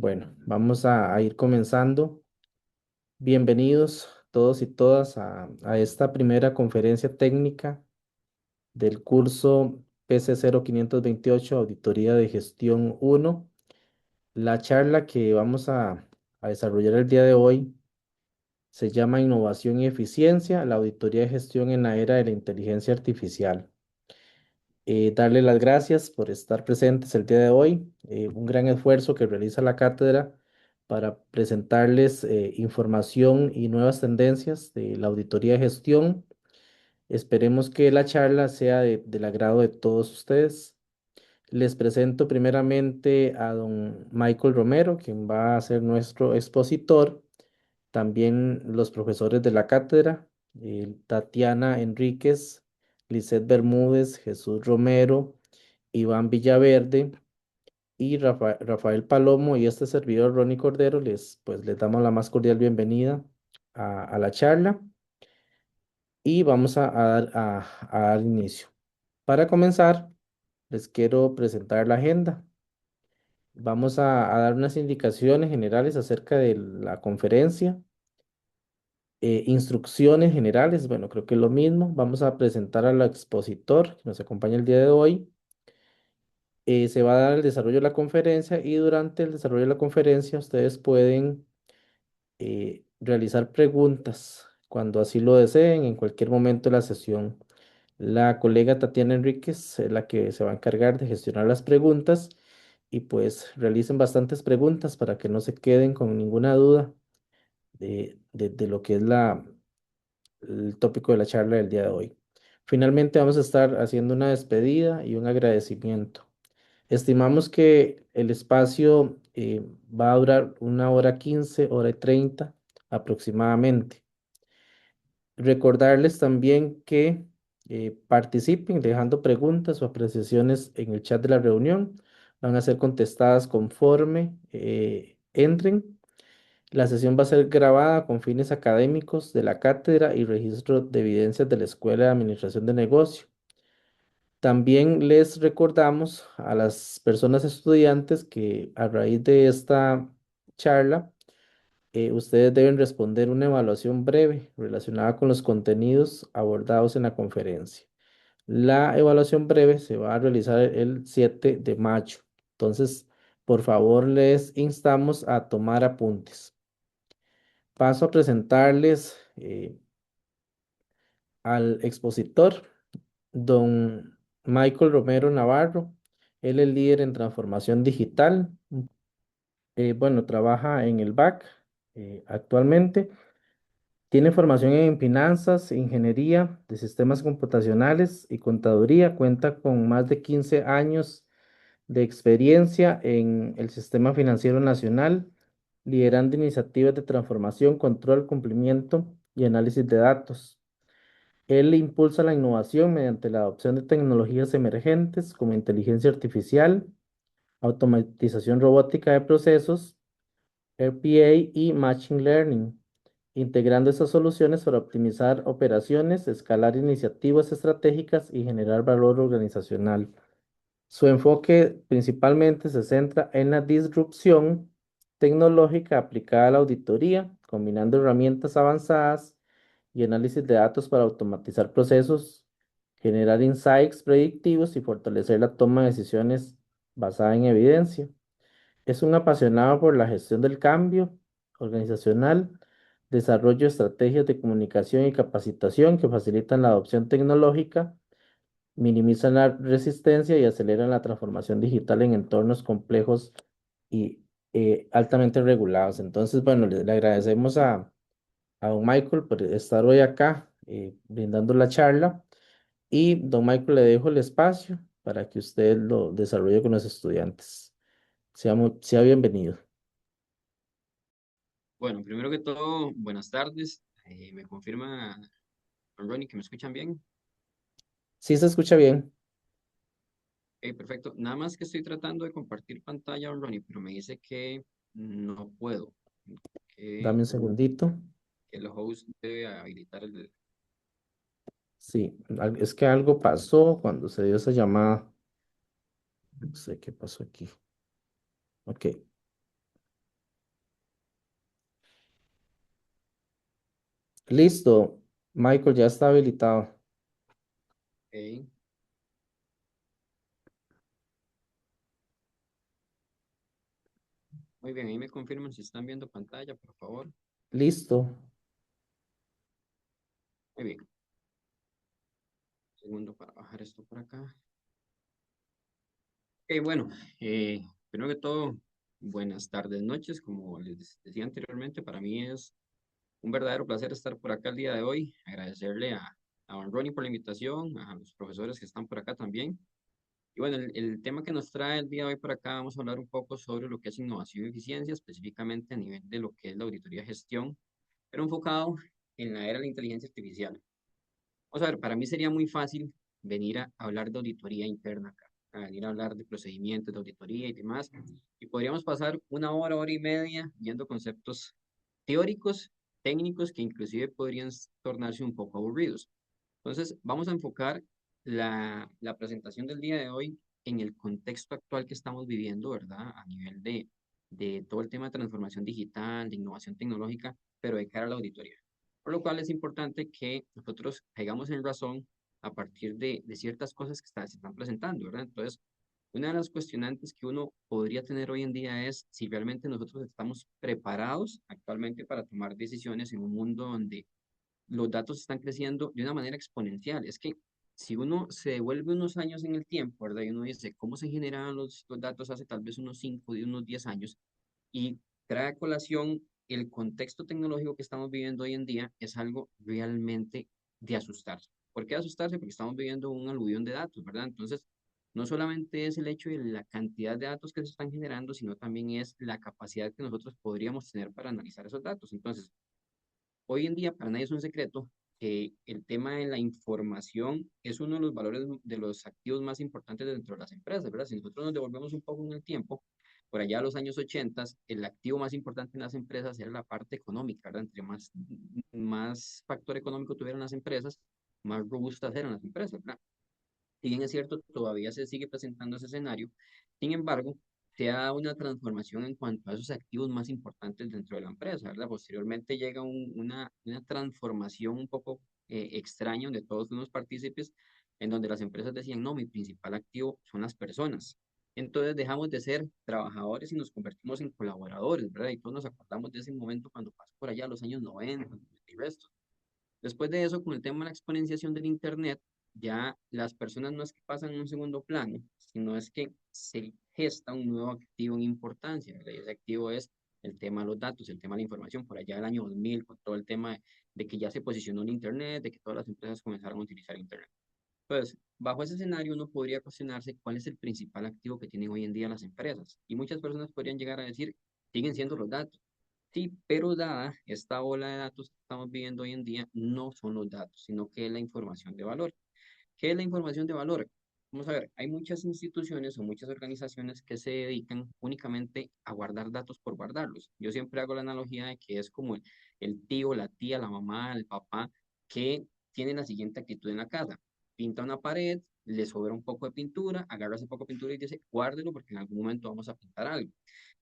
Bueno, vamos a ir comenzando. Bienvenidos todos y todas a esta primera conferencia técnica del curso PC 0528, Auditoría de Gestión 1. La charla que vamos a desarrollar el día de hoy se llama Innovación y Eficiencia, la auditoría de gestión en la era de la inteligencia artificial. Darle las gracias por estar presentes el día de hoy. Un gran esfuerzo que realiza la cátedra para presentarles información y nuevas tendencias de la auditoría de gestión. Esperemos que la charla sea del agrado de todos ustedes. Les presento primeramente a don Michael Romero, quien va a ser nuestro expositor. También los profesores de la cátedra, Tatiana Enríquez, Lisette Bermúdez, Jesús Romero, Iván Villaverde y Rafael Palomo y este servidor Ronnie Cordero, les damos la más cordial bienvenida a la charla y vamos a dar inicio. Para comenzar, les quiero presentar la agenda. Vamos a dar unas indicaciones generales acerca de la conferencia. Instrucciones generales, bueno, creo que es lo mismo. Vamos a presentar al expositor que nos acompaña el día de hoy. Se va a dar el desarrollo de la conferencia y durante el desarrollo de la conferencia ustedes pueden realizar preguntas cuando así lo deseen en cualquier momento de la sesión. La colega Tatiana Enríquez es la que se va a encargar de gestionar las preguntas y pues realicen bastantes preguntas para que no se queden con ninguna duda de lo que es el tópico de la charla del día de hoy. Finalmente vamos a estar haciendo una despedida y un agradecimiento. Estimamos que el espacio va a durar 1 hora 15, hora y 30 aproximadamente. Recordarles también que participen dejando preguntas o apreciaciones en el chat de la reunión. Van a ser contestadas conforme entren. La sesión va a ser grabada con fines académicos de la cátedra y registro de evidencias de la Escuela de Administración de Negocio. También les recordamos a las personas estudiantes que a raíz de esta charla, ustedes deben responder una evaluación breve relacionada con los contenidos abordados en la conferencia. La evaluación breve se va a realizar el 7 de mayo. Entonces, por favor, les instamos a tomar apuntes. Paso a presentarles al expositor, don Michael Romero Navarro. Él es líder en transformación digital. Bueno, trabaja en el BAC actualmente. Tiene formación en finanzas, ingeniería de sistemas computacionales y contaduría. Cuenta con más de 15 años de experiencia en el sistema financiero nacional, liderando iniciativas de transformación, control, cumplimiento y análisis de datos. Él impulsa la innovación mediante la adopción de tecnologías emergentes como inteligencia artificial, automatización robótica de procesos, RPA y Machine Learning, integrando esas soluciones para optimizar operaciones, escalar iniciativas estratégicas y generar valor organizacional. Su enfoque principalmente se centra en la disrupción tecnológica aplicada a la auditoría, combinando herramientas avanzadas y análisis de datos para automatizar procesos, generar insights predictivos y fortalecer la toma de decisiones basada en evidencia. Es un apasionado por la gestión del cambio organizacional, desarrollo de estrategias de comunicación y capacitación que facilitan la adopción tecnológica, minimizan la resistencia y aceleran la transformación digital en entornos complejos y altamente regulados. Entonces, bueno, le agradecemos a don Michael por estar hoy acá brindando la charla y don Michael le dejo el espacio para que usted lo desarrolle con los estudiantes. Sea bienvenido. Bueno, primero que todo, buenas tardes. ¿Me confirma, don Ronnie, que me escuchan bien? Sí se escucha bien. Perfecto. Nada más que estoy tratando de compartir pantalla, don Ronnie, pero me dice que no puedo, que, Dame un segundito. que el host debe habilitar el... Sí, es que algo pasó cuando se dio esa llamada. No sé qué pasó aquí. Ok. Listo, Michael ya está habilitado. Ok, muy bien, ahí me confirman si están viendo pantalla, por favor. Listo. Muy bien, segundo para bajar esto por acá. Ok, bueno, primero que todo, buenas tardes, noches. Como les decía anteriormente, para mí es un verdadero placer estar por acá el día de hoy. Agradecerle a don Ronnie por la invitación, a los profesores que están por acá también. Y bueno, el tema que nos trae el día de hoy por acá, vamos a hablar un poco sobre lo que es innovación y eficiencia, específicamente a nivel de lo que es la auditoría gestión, pero enfocado en la era de la inteligencia artificial. Vamos a ver, para mí sería muy fácil venir a hablar de auditoría interna acá, a venir a hablar de procedimientos de auditoría y demás, y podríamos pasar una hora, hora y media viendo conceptos teóricos, técnicos, que inclusive podrían tornarse un poco aburridos. Entonces, vamos a enfocar la presentación del día de hoy en el contexto actual que estamos viviendo, ¿verdad? A nivel de todo el tema de transformación digital, de innovación tecnológica, pero de cara a la auditoría. Por lo cual es importante que nosotros caigamos en razón a partir de ciertas cosas que se están presentando, ¿verdad? Entonces, una de las cuestionantes que uno podría tener hoy en día es si realmente nosotros estamos preparados actualmente para tomar decisiones en un mundo donde los datos están creciendo de una manera exponencial. Es que si uno se devuelve unos años en el tiempo, ¿verdad? Y uno dice cómo se generaban los datos hace tal vez unos 5 de unos 10 años, y trae a colación el contexto tecnológico que estamos viviendo hoy en día, es algo realmente de asustarse. ¿Por qué asustarse? Porque estamos viviendo un aluvión de datos, ¿verdad? Entonces, no solamente es el hecho de la cantidad de datos que se están generando, sino también es la capacidad que nosotros podríamos tener para analizar esos datos. Entonces, hoy en día, para nadie es un secreto que el tema de la información es uno de los valores, de los activos más importantes dentro de las empresas, ¿verdad? Si nosotros nos devolvemos un poco en el tiempo, por allá a los años 80, el activo más importante en las empresas era la parte económica, ¿verdad? Entre más factor económico tuvieran las empresas, más robustas eran las empresas, ¿verdad? Si bien es cierto, todavía se sigue presentando ese escenario, sin embargo, se ha dado una transformación en cuanto a esos activos más importantes dentro de la empresa, ¿verdad? Posteriormente llega una transformación un poco extraña donde todos fuimos partícipes, en donde las empresas decían, no, mi principal activo son las personas. Entonces dejamos de ser trabajadores y nos convertimos en colaboradores, ¿verdad? Y todos nos acordamos de ese momento cuando pasó por allá los años 90 y resto. Después de eso, con el tema de la exponenciación del Internet, ya las personas no es que pasan a un segundo plano, sino es que se gesta un nuevo activo en importancia, ¿verdad? Y ese activo es el tema de los datos, el tema de la información. Por allá del año 2000, con todo el tema de que ya se posicionó el Internet, de que todas las empresas comenzaron a utilizar Internet. Pues, bajo ese escenario, uno podría cuestionarse cuál es el principal activo que tienen hoy en día las empresas. Y muchas personas podrían llegar a decir, siguen siendo los datos. Sí, pero dada esta ola de datos que estamos viviendo hoy en día, no son los datos, sino que es la información de valor. ¿Qué es la información de valor? Vamos a ver, hay muchas instituciones o muchas organizaciones que se dedican únicamente a guardar datos por guardarlos. Yo siempre hago la analogía de que es como el tío, la tía, la mamá, el papá, que tienen la siguiente actitud en la casa. Pinta una pared, le sobra un poco de pintura, agarra ese poco de pintura y dice, guárdelo porque en algún momento vamos a pintar algo.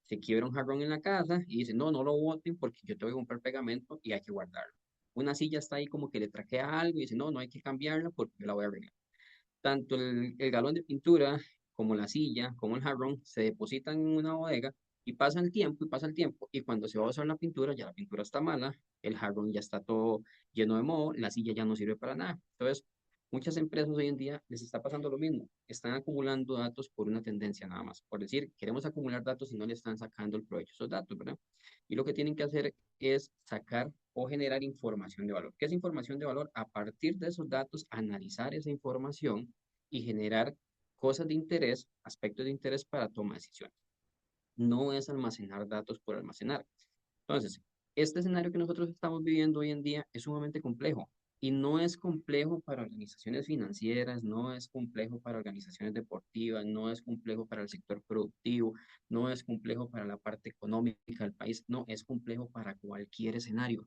Se quiebra un jarrón en la casa y dice, no, no lo boten porque yo tengo que comprar pegamento y hay que guardarlo. Una silla está ahí como que le traquea algo y dice, no, no hay que cambiarla porque yo la voy a arreglar. Tanto el galón de pintura como la silla, como el jarrón, se depositan en una bodega y pasa el tiempo y pasa el tiempo. Y cuando se va a usar la pintura, ya la pintura está mala, el jarrón ya está todo lleno de moho, la silla ya no sirve para nada. Entonces, muchas empresas hoy en día les está pasando lo mismo. Están acumulando datos por una tendencia nada más. Por decir, queremos acumular datos y no le están sacando el provecho a esos datos, ¿verdad? Y lo que tienen que hacer es sacar o generar información de valor. ¿Qué es información de valor? A partir de esos datos, analizar esa información y generar cosas de interés, aspectos de interés para tomar decisiones. No es almacenar datos por almacenar. Entonces, este escenario que nosotros estamos viviendo hoy en día es sumamente complejo y no es complejo para organizaciones financieras, no es complejo para organizaciones deportivas, no es complejo para el sector productivo, no es complejo para la parte económica del país, no, es complejo para cualquier escenario.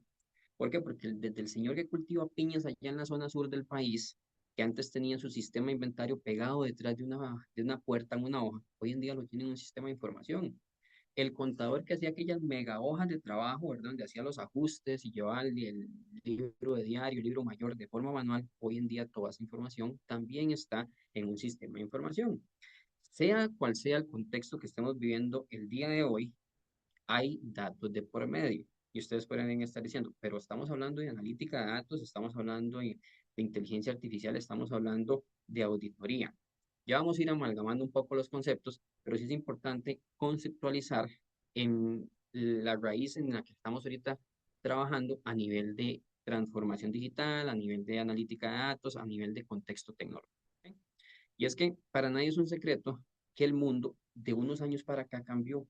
¿Por qué? Porque desde el señor que cultiva piñas allá en la zona sur del país, que antes tenía su sistema de inventario pegado detrás de una puerta en una hoja, hoy en día lo tiene en un sistema de información. el contador que hacía aquellas mega hojas de trabajo, ¿verdad? Donde hacía los ajustes y llevaba el libro de diario, el libro mayor de forma manual, hoy en día toda esa información también está en un sistema de información. Sea cual sea el contexto que estemos viviendo el día de hoy, hay datos de por medio. Y ustedes pueden estar diciendo, pero estamos hablando de analítica de datos, estamos hablando de inteligencia artificial, estamos hablando de auditoría. Ya vamos a ir amalgamando un poco los conceptos, pero sí es importante conceptualizar en la raíz en la que estamos ahorita trabajando a nivel de transformación digital, a nivel de analítica de datos, a nivel de contexto tecnológico. ¿Ok? Y es que para nadie es un secreto que el mundo de unos años para acá cambió.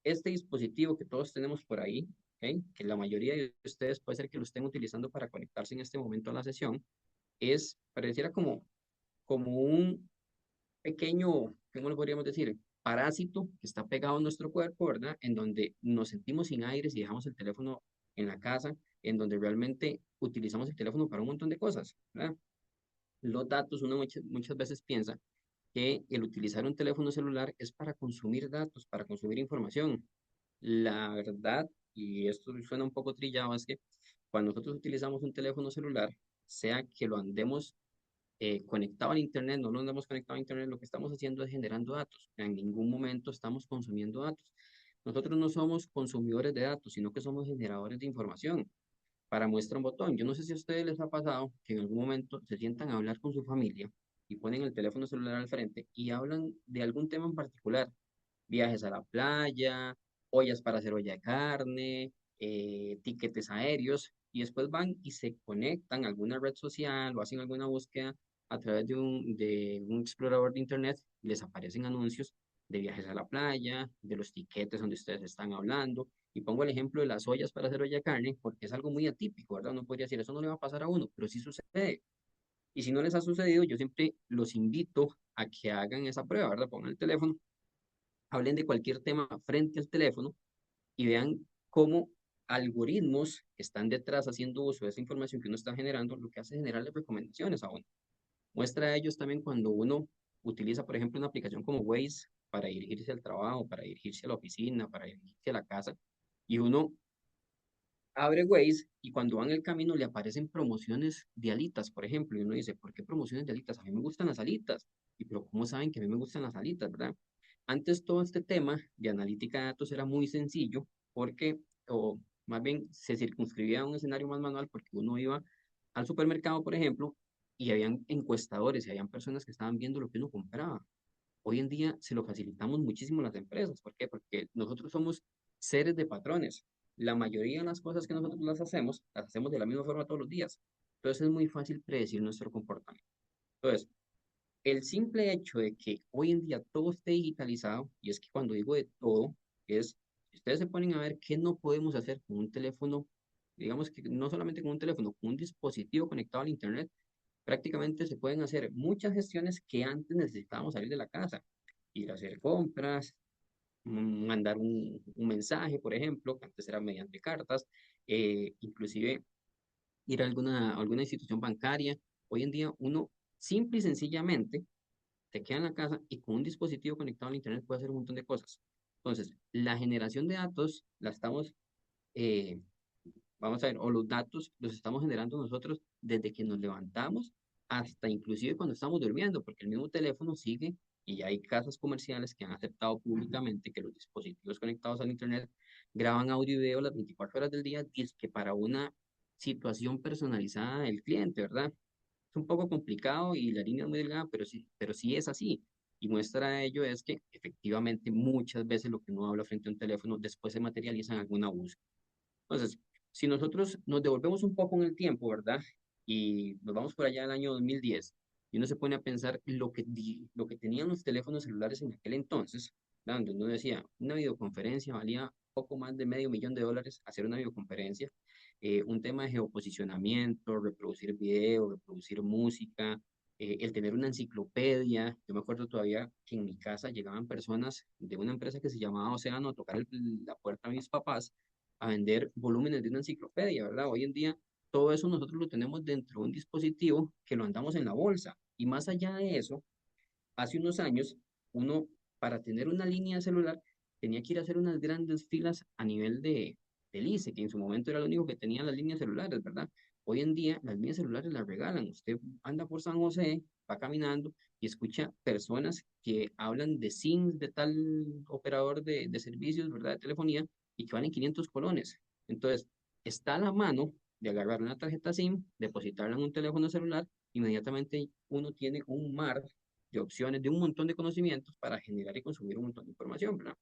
Este dispositivo que todos tenemos por ahí, ¿ok? Que la mayoría de ustedes puede ser que lo estén utilizando para conectarse en este momento a la sesión, pareciera como un pequeño, ¿cómo lo podríamos decir? Parásito que está pegado a nuestro cuerpo, ¿verdad? En donde nos sentimos sin aire si dejamos el teléfono en la casa, en donde realmente utilizamos el teléfono para un montón de cosas, ¿verdad? Los datos, uno muchas veces piensa que el utilizar un teléfono celular es para consumir datos, para consumir información. La verdad, y esto suena un poco trillado, es que cuando nosotros utilizamos un teléfono celular, sea que lo andemos conectado al Internet, no lo andemos conectado a Internet, lo que estamos haciendo es generando datos. En ningún momento estamos consumiendo datos. Nosotros no somos consumidores de datos, sino que somos generadores de información. Para muestra un botón. Yo no sé si a ustedes les ha pasado que en algún momento se sientan a hablar con su familia y ponen el teléfono celular al frente y hablan de algún tema en particular, viajes a la playa, ollas para hacer olla de carne, tiquetes aéreos, y después van y se conectan a alguna red social o hacen alguna búsqueda a través de un explorador de internet y les aparecen anuncios de viajes a la playa, de los tiquetes donde ustedes están hablando. Y pongo el ejemplo de las ollas para hacer olla de carne porque es algo muy atípico, ¿verdad? Uno podría decir, eso no le va a pasar a uno, pero sí sucede. Y si no les ha sucedido, yo siempre los invito a que hagan esa prueba, ¿verdad? Pongan el teléfono, hablen de cualquier tema frente al teléfono y vean cómo algoritmos que están detrás haciendo uso de esa información que uno está generando, lo que hace es generarle recomendaciones a uno. Muestra a ellos también cuando uno utiliza, por ejemplo, una aplicación como Waze para dirigirse al trabajo, para dirigirse a la oficina, para dirigirse a la casa, y uno abre Waze y cuando va en el camino le aparecen promociones de alitas, por ejemplo, y uno dice, ¿por qué promociones de alitas? A mí me gustan las alitas. Y pero ¿cómo saben que a mí me gustan las alitas, verdad? Antes todo este tema de analítica de datos era muy sencillo porque, o más bien se circunscribía a un escenario más manual porque uno iba al supermercado, por ejemplo, y habían encuestadores y habían personas que estaban viendo lo que uno compraba. Hoy en día se lo facilitamos muchísimo a las empresas. ¿Por qué? Porque nosotros somos seres de patrones. La mayoría de las cosas que nosotros las hacemos de la misma forma todos los días. Entonces es muy fácil predecir nuestro comportamiento. Entonces, el simple hecho de que hoy en día todo esté digitalizado, y es que cuando digo de todo, es, si ustedes se ponen a ver qué no podemos hacer con un teléfono, digamos que no solamente con un teléfono, con un dispositivo conectado al Internet, prácticamente se pueden hacer muchas gestiones que antes necesitábamos salir de la casa, ir a hacer compras, mandar un mensaje, por ejemplo, que antes era mediante cartas, inclusive ir a alguna institución bancaria. Hoy en día uno simple y sencillamente se queda en la casa y con un dispositivo conectado al Internet puede hacer un montón de cosas. Entonces, la generación de datos la estamos eh, vamos a ver, o los datos los estamos generando nosotros desde que nos levantamos hasta inclusive cuando estamos durmiendo, porque el mismo teléfono sigue y hay casas comerciales que han aceptado públicamente que los dispositivos conectados al Internet graban audio y video las 24 horas del día, que para una situación personalizada del cliente, ¿verdad? Es un poco complicado y la línea es muy delgada, pero sí es así. Y muestra de ello es que efectivamente muchas veces lo que uno habla frente a un teléfono después se materializa en alguna búsqueda. Entonces, si nosotros nos devolvemos un poco en el tiempo, ¿verdad? Y nos vamos por allá al año 2010, y uno se pone a pensar lo que tenían los teléfonos celulares en aquel entonces, ¿verdad? Donde uno decía, una videoconferencia valía poco más de $500,000 hacer una videoconferencia, un tema de geoposicionamiento, reproducir video, reproducir música, el tener una enciclopedia. Yo me acuerdo todavía que en mi casa llegaban personas de una empresa que se llamaba Océano a tocar la puerta a mis papás a vender volúmenes de una enciclopedia, ¿verdad? Hoy en día todo eso nosotros lo tenemos dentro de un dispositivo que lo andamos en la bolsa. Y más allá de eso, hace unos años, uno para tener una línea de celular tenía que ir a hacer unas grandes filas a nivel del ICE, que en su momento era lo único que tenía las líneas celulares, ¿verdad? Hoy en día las líneas celulares las regalan. Usted anda por San José, va caminando y escucha personas que hablan de SIM de tal operador de servicios, ¿verdad? De telefonía y que valen 500 colones. Entonces, está a la mano de agarrar una tarjeta SIM, depositarla en un teléfono celular, inmediatamente uno tiene un mar de opciones, de un montón de conocimientos para generar y consumir un montón de información, ¿verdad?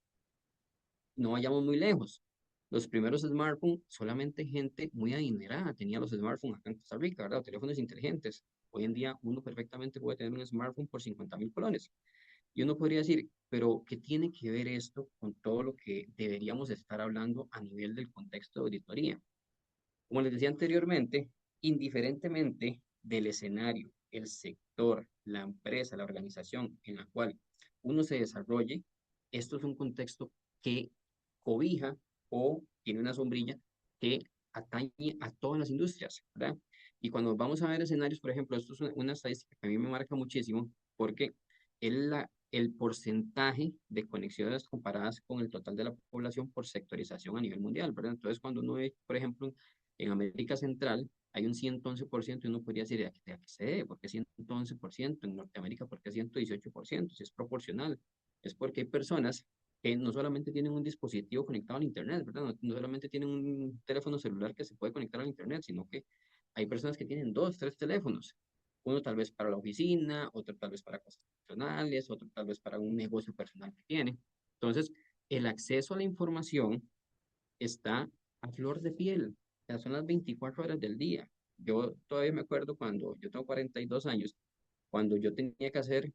No vayamos muy lejos. Los primeros smartphones, solamente gente muy adinerada tenía los smartphones acá en Costa Rica, ¿verdad? Teléfonos inteligentes. Hoy en día uno perfectamente puede tener un smartphone por 50.000 colones. Y uno podría decir, pero ¿qué tiene que ver esto con todo lo que deberíamos estar hablando a nivel del contexto de auditoría? Como les decía anteriormente, indiferentemente del escenario, el sector, la empresa, la organización en la cual uno se desarrolle, esto es un contexto que cobija o tiene una sombrilla que atañe a todas las industrias, ¿verdad? Y cuando vamos a ver escenarios, por ejemplo, esto es una estadística que a mí me marca muchísimo porque el porcentaje de conexiones comparadas con el total de la población por sectorización a nivel mundial, ¿verdad? Entonces, cuando uno ve, por ejemplo, en América Central hay un 111% y uno podría decir, ¿a qué se debe? ¿Por qué 111%? En Norteamérica, ¿por qué 118%? Si es proporcional. Es porque hay personas que no solamente tienen un dispositivo conectado al Internet, ¿verdad? No solamente tienen un teléfono celular que se puede conectar al Internet, sino que hay personas que tienen dos, tres teléfonos. Uno tal vez para la oficina, otro tal vez para cosas personales, otro tal vez para un negocio personal que tiene. Entonces, el acceso a la información está a flor de piel. O sea, son las 24 horas del día. Yo todavía me acuerdo cuando yo tengo 42 años, cuando yo tenía que hacer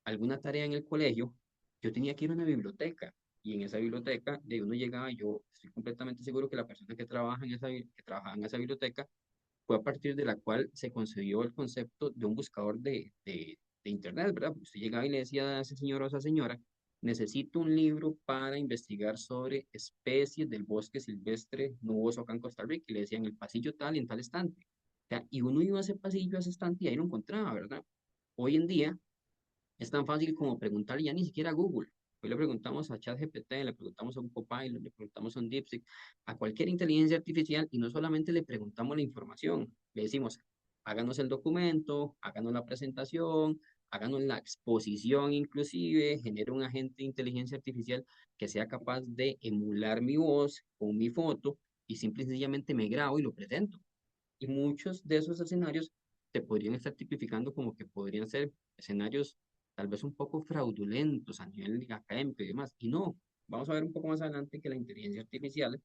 alguna tarea en el colegio, yo tenía que ir a una biblioteca. Y en esa biblioteca, de uno llegaba, yo estoy completamente seguro que la persona que trabaja en que trabajaba en esa biblioteca fue a partir de la cual se concebió el concepto de un buscador de Internet, ¿verdad? Porque usted llegaba y le decía a ese señor o a esa señora, necesito un libro para investigar sobre especies del bosque silvestre nuboso acá en Costa Rica, y le decían el pasillo tal y en tal estante. O sea, y uno iba a ese pasillo, a ese estante, y ahí lo encontraba, ¿verdad? Hoy en día, es tan fácil como preguntar ya ni siquiera a Google. Hoy le preguntamos a ChatGPT, le preguntamos a un Copilot, le preguntamos a un DeepSeek, a cualquier inteligencia artificial y no solamente le preguntamos la información, le decimos, háganos el documento, háganos la presentación, háganos la exposición inclusive, genere un agente de inteligencia artificial que sea capaz de emular mi voz con mi foto y simple y sencillamente me grabo y lo presento. Y muchos de esos escenarios se podrían estar tipificando como que podrían ser escenarios tal vez un poco fraudulentos a nivel académico y demás. Y no, vamos a ver un poco más adelante que la inteligencia artificial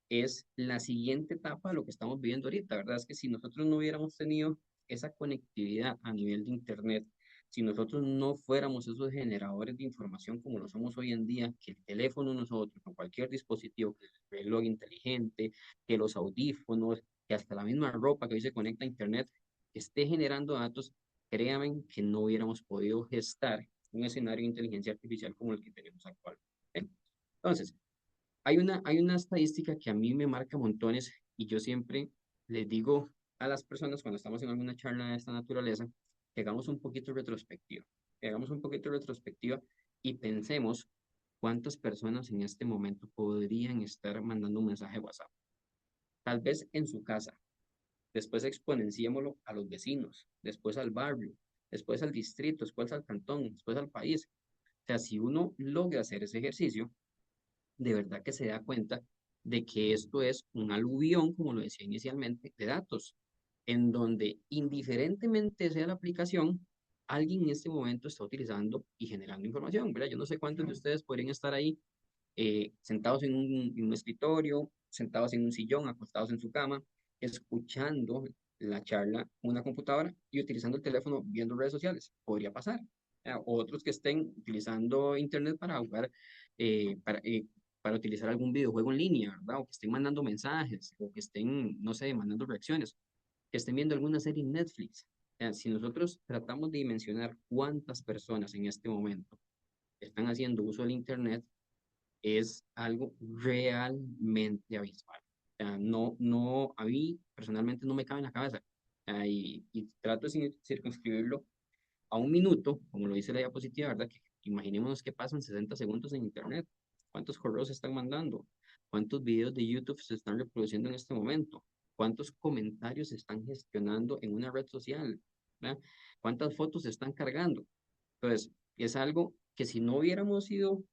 es la siguiente etapa de lo que estamos viviendo ahorita, ¿verdad? Es que si nosotros no hubiéramos tenido esa conectividad a nivel de Internet, si nosotros no fuéramos esos generadores de información como lo somos hoy en día, que el teléfono nosotros, con cualquier dispositivo, que el reloj inteligente, que los audífonos, que hasta la misma ropa que hoy se conecta a Internet, esté generando datos, créanme que no hubiéramos podido gestar un escenario de inteligencia artificial como el que tenemos actualmente. Entonces, hay una estadística que a mí me marca montones y yo siempre les digo a las personas cuando estamos en alguna charla de esta naturaleza que hagamos un poquito retrospectiva, que hagamos un poquito retrospectiva y pensemos cuántas personas en este momento podrían estar mandando un mensaje WhatsApp. Tal vez en su casa, después exponenciémoslo a los vecinos, después al barrio, después al distrito, después al cantón, después al país. O sea, si uno logra hacer ese ejercicio, de verdad que se da cuenta de que esto es un aluvión, como lo decía inicialmente, de datos, en donde indiferentemente sea la aplicación, alguien en este momento está utilizando y generando información, ¿verdad? Yo no sé cuántos de ustedes podrían estar ahí sentados en un escritorio, sentados en un sillón, acostados en su cama, escuchando la charla en una computadora y utilizando el teléfono viendo redes sociales. Podría pasar. Otros que estén utilizando internet para jugar, para utilizar algún videojuego en línea, ¿verdad? O que estén mandando mensajes, o que estén, no sé, mandando reacciones, que estén viendo alguna serie en Netflix. Si nosotros tratamos de dimensionar cuántas personas en este momento están haciendo uso del Internet, es algo realmente abismal. O sea, no, no, a mí personalmente no me cabe en la cabeza. O sea, y trato de circunscribirlo a un minuto, como lo dice la diapositiva, ¿verdad? Que imaginémonos que pasan 60 segundos en Internet. cuántos correos se están mandando, cuántos videos de YouTube se están reproduciendo en este momento, cuántos comentarios se están gestionando en una red social, ¿verdad? Cuántas fotos se están cargando. Entonces, es algo que si no hubiéramos ido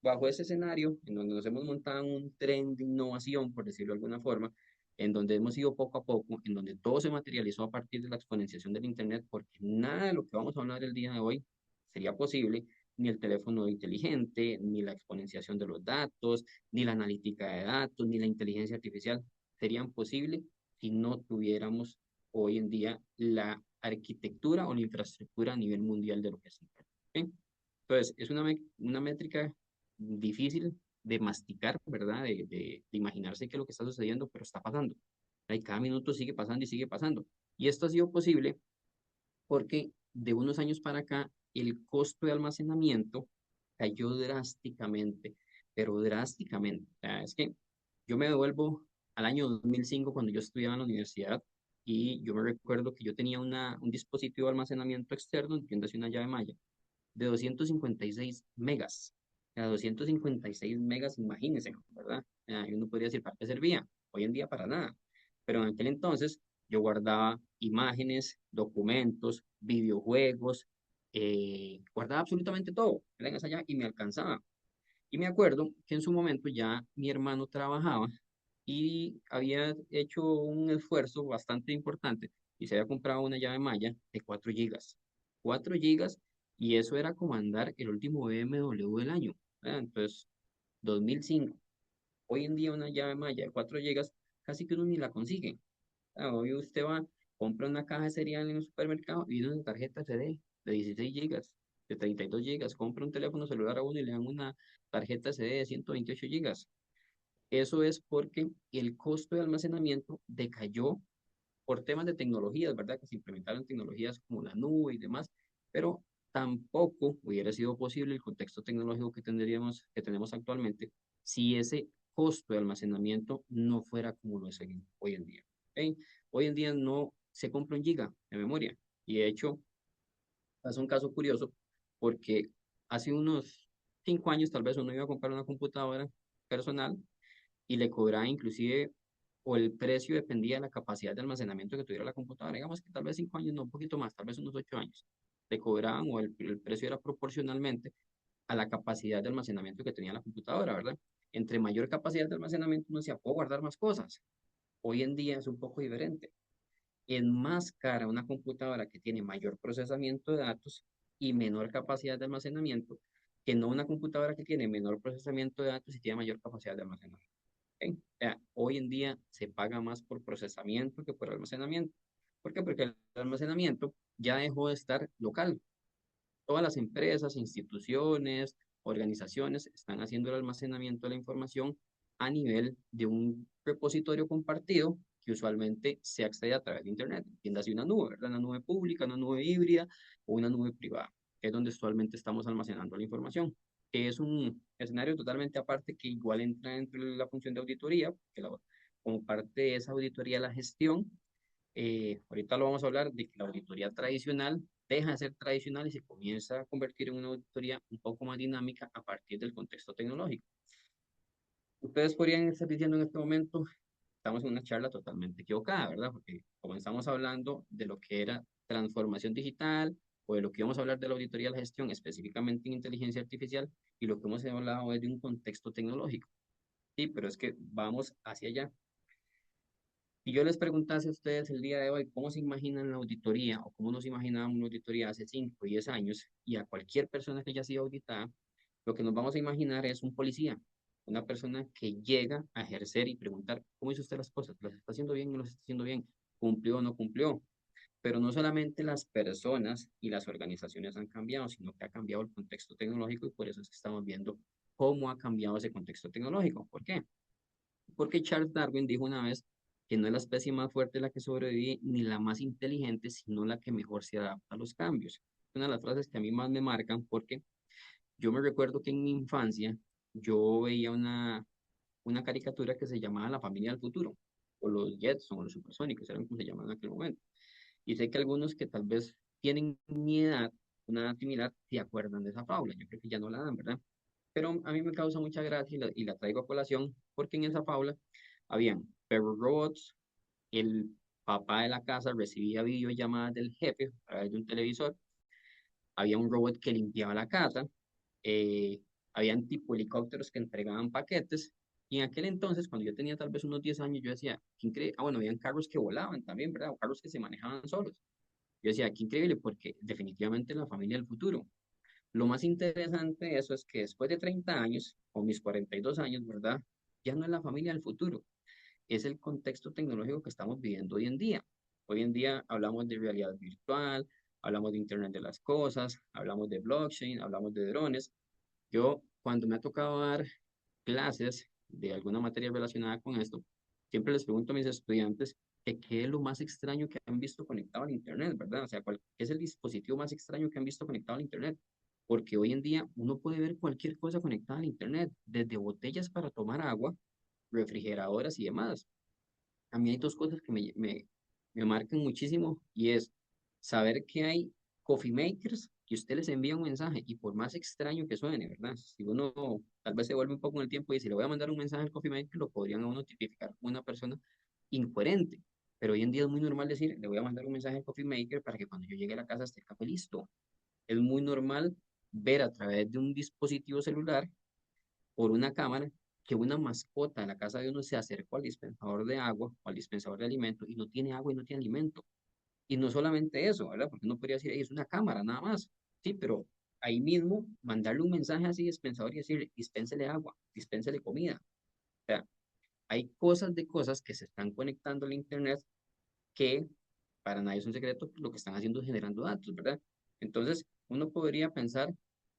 bajo ese escenario, en donde nos hemos montado en un tren de innovación, por decirlo de alguna forma, en donde hemos ido poco a poco, en donde todo se materializó a partir de la exponenciación del Internet, porque nada de lo que vamos a hablar el día de hoy sería posible, ni el teléfono inteligente, ni la exponenciación de los datos, ni la analítica de datos, ni la inteligencia artificial, serían posibles si no tuviéramos hoy en día la arquitectura o la infraestructura a nivel mundial de lo que es Internet. ¿Ok? Entonces, es una métrica difícil de masticar, ¿verdad? De imaginarse qué es lo que está sucediendo, pero está pasando. Y cada minuto sigue pasando y sigue pasando. Y esto ha sido posible porque de unos años para acá el costo de almacenamiento cayó drásticamente, pero drásticamente. O sea, es que yo me devuelvo al año 2005 cuando yo estudiaba en la universidad y yo me recuerdo que yo tenía un dispositivo de almacenamiento externo, entiéndase una llave malla, de 256 megas. A 256 megas, imagínense, ¿verdad? Y uno podría decir, ¿para qué servía? Hoy en día para nada. Pero en aquel entonces yo guardaba imágenes, documentos, videojuegos, guardaba absolutamente todo en esa allá y me alcanzaba. Y me acuerdo que en su momento ya mi hermano trabajaba y había hecho un esfuerzo bastante importante y se había comprado una llave Maya de 4 gigas. 4 gigas, y eso era como andar el último BMW del año, ¿verdad? Entonces, 2005. Hoy en día una llave Maya de 4 gigas casi que uno ni la consigue. Hoy usted va, compra una caja de cereal en un supermercado y viene una tarjeta CD de 16 gigas, de 32 gigas. Compra un teléfono celular a uno y le dan una tarjeta CD de 128 gigas. Eso es porque el costo de almacenamiento decayó por temas de tecnologías, ¿verdad? Que se implementaron tecnologías como la nube y demás, pero tampoco hubiera sido posible el contexto tecnológico que tenemos actualmente si ese costo de almacenamiento no fuera como lo es hoy en día. ¿Ok? Hoy en día no se compra un giga de memoria y de hecho es un caso curioso porque hace unos 5 años tal vez uno iba a comprar una computadora personal y le cobraba inclusive, o el precio dependía de la capacidad de almacenamiento que tuviera la computadora. Digamos que tal vez 5 años, no, un poquito más, tal vez unos 8 años. Le cobraban o el precio era proporcionalmente a la capacidad de almacenamiento que tenía la computadora, ¿verdad? Entre mayor capacidad de almacenamiento uno decía, puedo guardar más cosas. Hoy en día es un poco diferente. Es más cara una computadora que tiene mayor procesamiento de datos y menor capacidad de almacenamiento que no una computadora que tiene menor procesamiento de datos y tiene mayor capacidad de almacenamiento. ¿Ok? O sea, hoy en día se paga más por procesamiento que por almacenamiento. ¿Por qué? Porque el almacenamiento ya dejó de estar local. Todas las empresas, instituciones, organizaciones están haciendo el almacenamiento de la información a nivel de un repositorio compartido que usualmente se accede a través de Internet. Entiéndase una nube, ¿verdad? Una nube pública, una nube híbrida o una nube privada, que es donde actualmente estamos almacenando la información, que es un escenario totalmente aparte que igual entra dentro de la función de auditoría, como parte de esa auditoría la gestión. Ahorita lo vamos a hablar de que la auditoría tradicional deja de ser tradicional y se comienza a convertir en una auditoría un poco más dinámica a partir del contexto tecnológico. Ustedes podrían estar diciendo en este momento, estamos en una charla totalmente equivocada, ¿verdad? Porque comenzamos hablando de lo que era transformación digital o de lo que íbamos a hablar de la auditoría de la gestión, específicamente en inteligencia artificial, y lo que hemos hablado es de un contexto tecnológico. Sí, pero es que vamos hacia allá. Si yo les preguntase a ustedes el día de hoy cómo se imaginan la auditoría o cómo nos imaginábamos una auditoría hace 5 o 10 años y a cualquier persona que haya sido auditada, lo que nos vamos a imaginar es un policía, una persona que llega a ejercer y preguntar, ¿cómo hizo usted las cosas? ¿Las está haciendo bien o no las está haciendo bien? ¿Cumplió o no cumplió? Pero no solamente las personas y las organizaciones han cambiado, sino que ha cambiado el contexto tecnológico y por eso es que estamos viendo cómo ha cambiado ese contexto tecnológico. ¿Por qué? Porque Charles Darwin dijo una vez que no es la especie más fuerte la que sobrevive ni la más inteligente, sino la que mejor se adapta a los cambios. Una de las frases que a mí más me marcan porque yo me recuerdo que en mi infancia yo veía una caricatura que se llamaba La familia del futuro, o los Jetson, o los Supersónicos, eran como se llamaban en aquel momento. Y sé que algunos que tal vez tienen mi edad, una edad similar, se acuerdan de esa fábula. Yo creo que ya no la dan, ¿verdad? pero a mí me causa mucha gracia y la traigo a colación porque en esa fábula habían perros robots, el papá de la casa recibía videollamadas del jefe a través de un televisor, había un robot que limpiaba la casa, eh, habían tipo helicópteros que entregaban paquetes, y en aquel entonces, cuando yo tenía tal vez unos 10 años, yo decía, qué increíble, bueno, habían carros que volaban también, ¿verdad? O carros que se manejaban solos. Yo decía, qué increíble, porque definitivamente la familia del futuro. Lo más interesante de eso es que después de 30 años, o mis 42 años, ¿verdad? Ya no es la familia del futuro, es el contexto tecnológico que estamos viviendo hoy en día. Hoy en día hablamos de realidad virtual, hablamos de Internet de las cosas, hablamos de blockchain, hablamos de drones. Yo, cuando me ha tocado dar clases de alguna materia relacionada con esto, siempre les pregunto a mis estudiantes que qué es lo más extraño que han visto conectado al Internet, ¿verdad? O sea, ¿qué es el dispositivo más extraño que han visto conectado al Internet? Porque hoy en día uno puede ver cualquier cosa conectada al Internet, desde botellas para tomar agua, refrigeradoras y demás. A mí hay dos cosas que me marcan muchísimo y es saber que hay coffee makers que usted les envía un mensaje y por más extraño que suene, ¿verdad? Si uno tal vez se vuelve un poco en el tiempo y dice, le voy a mandar un mensaje al coffee maker, lo podrían a uno tipificar como una persona incoherente. Pero hoy en día es muy normal decir, le voy a mandar un mensaje al coffee maker para que cuando yo llegue a la casa esté el café listo. Es muy normal ver a través de un dispositivo celular por una cámara que una mascota en la casa de uno se acercó al dispensador de agua o al dispensador de alimento y no tiene agua y no tiene alimento. Y no solamente eso, ¿verdad? Porque uno podría decir, "Ey, es una cámara nada más". Sí, pero ahí mismo mandarle un mensaje así dispensador y decirle, dispénsele agua, dispénsele comida. O sea, hay cosas de cosas que se están conectando al Internet que para nadie es un secreto, lo que están haciendo es generando datos, ¿verdad? Entonces, uno podría pensar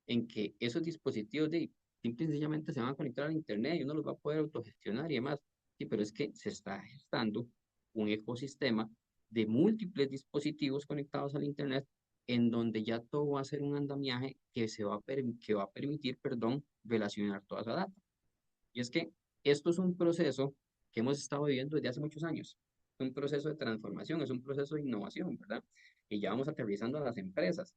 en que esos dispositivos de simple y sencillamente se van a conectar al Internet y uno los va a poder autogestionar y demás. Sí, pero es que se está gestando un ecosistema de múltiples dispositivos conectados al Internet en donde ya todo va a ser un andamiaje que va a permitir, perdón, relacionar toda esa data. Y es que esto es un proceso que hemos estado viviendo desde hace muchos años. Es un proceso de transformación, es un proceso de innovación, ¿verdad? Y ya vamos aterrizando a las empresas.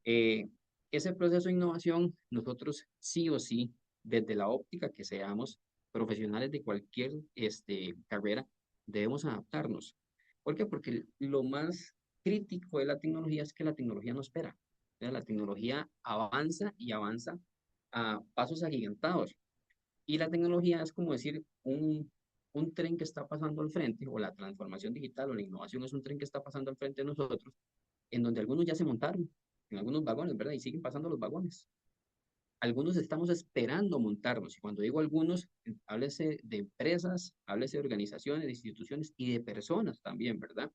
Eh, Ese proceso de innovación, nosotros sí o sí, desde la óptica que seamos profesionales de cualquier carrera, debemos adaptarnos. ¿Por qué? Porque lo más crítico de la tecnología es que la tecnología no espera. La tecnología avanza y avanza a pasos agigantados. Y la tecnología es como decir un tren que está pasando al frente, o la transformación digital o la innovación es un tren que está pasando al frente de nosotros, en donde algunos ya se montaron en algunos vagones, ¿verdad? Y siguen pasando los vagones. Algunos estamos esperando montarnos, y cuando digo algunos, háblese de empresas, háblese de organizaciones, de instituciones y de personas también, ¿verdad?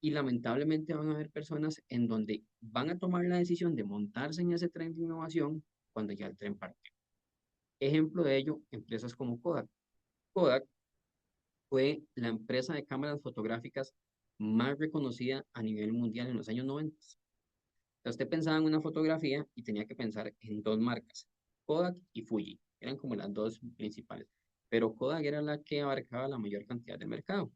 Y lamentablemente van a haber personas en donde van a tomar la decisión de montarse en ese tren de innovación cuando ya el tren partió. Ejemplo de ello, empresas como Kodak. Kodak fue la empresa de cámaras fotográficas más reconocida a nivel mundial en los años 90. O sea, usted pensaba en una fotografía y tenía que pensar en dos marcas, Kodak y Fuji. Eran como las dos principales. Pero Kodak era la que abarcaba la mayor cantidad del mercado.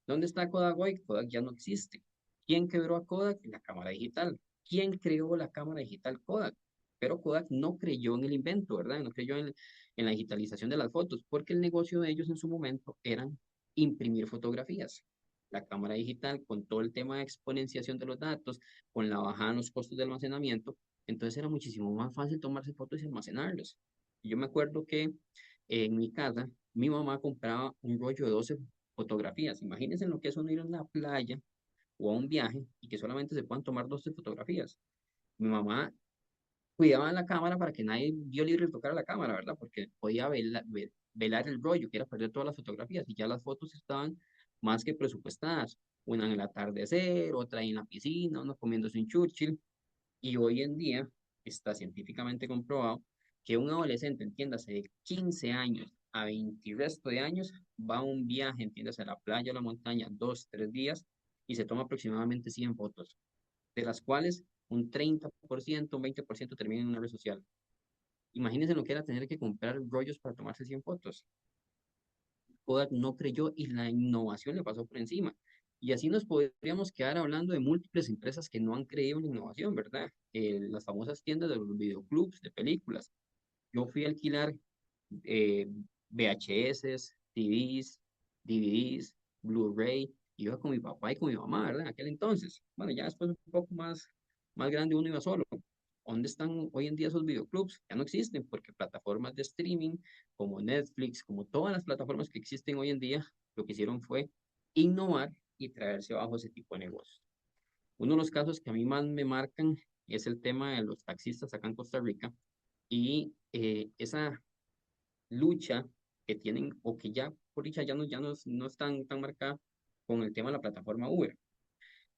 ¿Dónde está Kodak hoy? Kodak ya no existe. ¿Quién quebró a Kodak? La cámara digital. ¿Quién creó la cámara digital? Kodak. Pero Kodak no creyó en el invento, ¿verdad? No creyó en la digitalización de las fotos, porque el negocio de ellos en su momento eran imprimir fotografías. La cámara digital, con todo el tema de exponenciación de los datos, con la bajada en los costos de almacenamiento, entonces era muchísimo más fácil tomarse fotos y almacenarlos. Yo me acuerdo que en mi casa, mi mamá compraba un rollo de 12 fotografías. Imagínense lo que es uno ir a una playa o a un viaje y que solamente se puedan tomar 12 fotografías. Mi mamá cuidaba la cámara para que nadie vio libre de tocar la cámara, ¿verdad? Porque podía velar el rollo, que era perder todas las fotografías, y ya las fotos estaban más que presupuestadas. Una en el atardecer, otra ahí en la piscina, una comiéndose un Churchill. Y hoy en día está científicamente comprobado que un adolescente, entiéndase, de 15 años a 20 y resto de años, va a un viaje, entiéndase, a la playa o la montaña, 2, 3 días, y se toma aproximadamente 100 fotos, de las cuales un 30%, un 20% termina en una red social. Imagínense lo que era tener que comprar rollos para tomarse 100 fotos. Kodak no creyó y la innovación le pasó por encima. Y así nos podríamos quedar hablando de múltiples empresas que no han creído en la innovación, ¿verdad? Las famosas tiendas de los videoclubs de películas. yo fui a alquilar eh, VHS, TVs, DVDs, Blu-ray, iba con mi papá y con mi mamá, ¿verdad? En aquel entonces. Bueno, ya después un poco más grande uno iba solo. ¿Dónde están hoy en día esos videoclubs? Ya no existen porque plataformas de streaming como Netflix, como todas las plataformas que existen hoy en día, lo que hicieron fue innovar y traerse abajo ese tipo de negocios. Uno de los casos que a mí más me marcan es el tema de los taxistas acá en Costa Rica y esa lucha que tienen o que ya por dicha ya no es tan marcada con el tema de la plataforma Uber.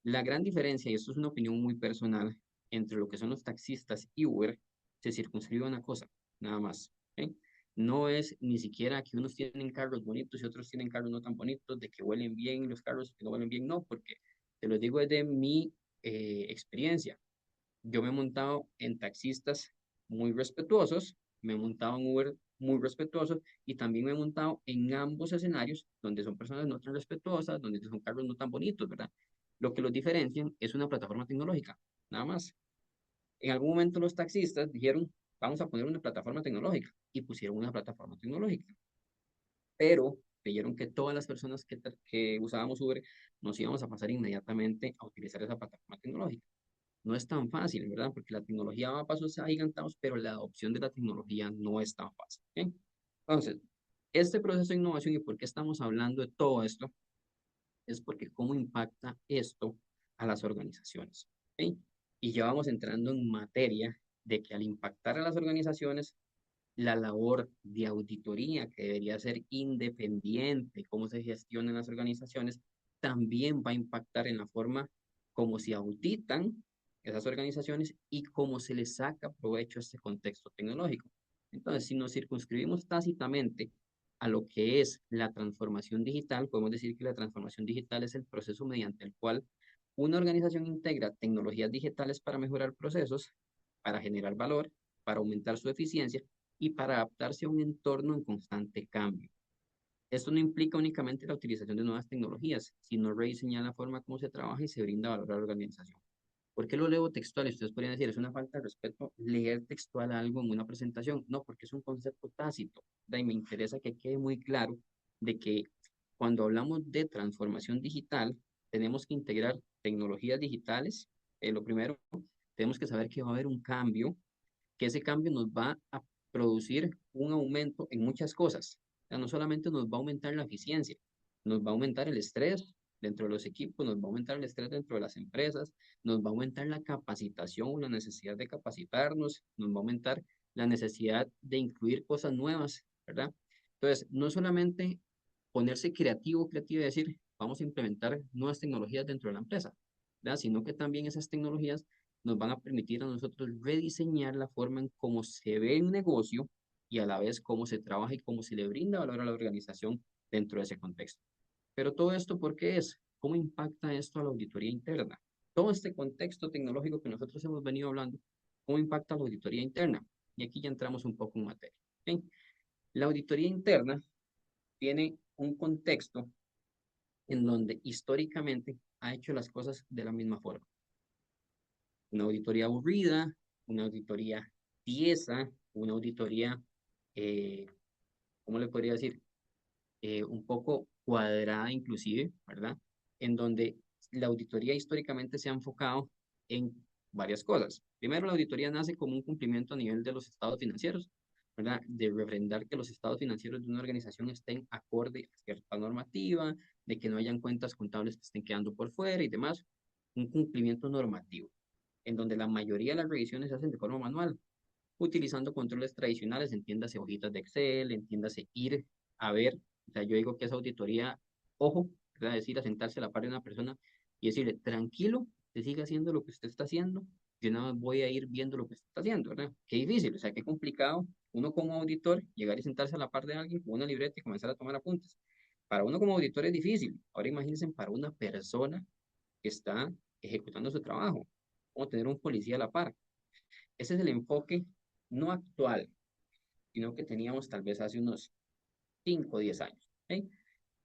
La gran diferencia, y esto es una opinión muy personal, entre lo que son los taxistas y Uber, se circunscribe a una cosa, nada más. ¿Ok? No es ni siquiera que unos tienen carros bonitos y otros tienen carros no tan bonitos, de que huelen bien los carros que no huelen bien, no, porque te lo digo desde mi experiencia. Yo me he montado en taxistas muy respetuosos, me he montado en Uber muy respetuosos y también me he montado en ambos escenarios donde son personas no tan respetuosas, donde son carros no tan bonitos, ¿verdad? Lo que los diferencian es una plataforma tecnológica, nada más. En algún momento los taxistas dijeron, vamos a poner una plataforma tecnológica y pusieron una plataforma tecnológica, pero creyeron que todas las personas que usábamos Uber nos íbamos a pasar inmediatamente a utilizar esa plataforma tecnológica. No es tan fácil, ¿verdad? Porque la tecnología va a pasos agigantados, pero la adopción de la tecnología no es tan fácil. ¿Ok? Entonces, este proceso de innovación y por qué estamos hablando de todo esto es porque cómo impacta esto a las organizaciones. ¿Ok? Y ya vamos entrando en materia de que al impactar a las organizaciones, la labor de auditoría, que debería ser independiente, cómo se gestionan las organizaciones, también va a impactar en la forma como se auditan esas organizaciones y cómo se les saca provecho a este contexto tecnológico. Entonces, si nos circunscribimos tácitamente a lo que es la transformación digital, podemos decir que la transformación digital es el proceso mediante el cual una organización integra tecnologías digitales para mejorar procesos, para generar valor, para aumentar su eficiencia y para adaptarse a un entorno en constante cambio. Esto no implica únicamente la utilización de nuevas tecnologías, sino rediseñar la forma como se trabaja y se brinda valor a la organización. ¿Por qué lo leo textual? Y ustedes podrían decir, es una falta de respeto leer textual algo en una presentación. No, porque es un concepto tácito. Y me interesa que quede muy claro de que cuando hablamos de transformación digital, tenemos que integrar tecnologías digitales. Lo primero, tenemos que saber que va a haber un cambio, que ese cambio nos va a producir un aumento en muchas cosas. O sea, no solamente nos va a aumentar la eficiencia, nos va a aumentar el estrés dentro de los equipos, nos va a aumentar el estrés dentro de las empresas, nos va a aumentar la capacitación, la necesidad de capacitarnos, nos va a aumentar la necesidad de incluir cosas nuevas, ¿verdad? Entonces, no solamente ponerse creativo y decir, vamos a implementar nuevas tecnologías dentro de la empresa, ¿verdad? Sino que también esas tecnologías nos van a permitir a nosotros rediseñar la forma en cómo se ve el negocio y a la vez cómo se trabaja y cómo se le brinda valor a la organización dentro de ese contexto. Pero todo esto, ¿por qué es? ¿Cómo impacta esto a la auditoría interna? Todo este contexto tecnológico que nosotros hemos venido hablando, ¿cómo impacta a la auditoría interna? Y aquí ya entramos un poco en materia. ¿Ok? La auditoría interna tiene un contexto en donde históricamente ha hecho las cosas de la misma forma. Una auditoría aburrida, una auditoría tiesa, una auditoría, eh, ¿cómo le podría decir? Un poco cuadrada inclusive, ¿verdad? En donde la auditoría históricamente se ha enfocado en varias cosas. Primero, la auditoría nace como un cumplimiento a nivel de los estados financieros, ¿verdad? De refrendar que los estados financieros de una organización estén acorde a cierta normativa, de que no hayan cuentas contables que estén quedando por fuera y demás. Un cumplimiento normativo, en donde la mayoría de las revisiones se hacen de forma manual, utilizando controles tradicionales, entiéndase hojitas de Excel, entiéndase ir a ver, o sea, yo digo que esa auditoría, ojo, es decir, a sentarse a la par de una persona y decirle, tranquilo, te sigue haciendo lo que usted está haciendo, yo nada más voy a ir viendo lo que usted está haciendo, ¿verdad? Qué difícil, o sea, qué complicado uno como auditor llegar y sentarse a la par de alguien con una libreta y comenzar a tomar apuntes. Para uno como auditor es difícil. Ahora imagínense para una persona que está ejecutando su trabajo, como tener un policía a la par. Ese es el enfoque no actual, sino que teníamos tal vez hace unos 5 o 10 años. ¿Ok?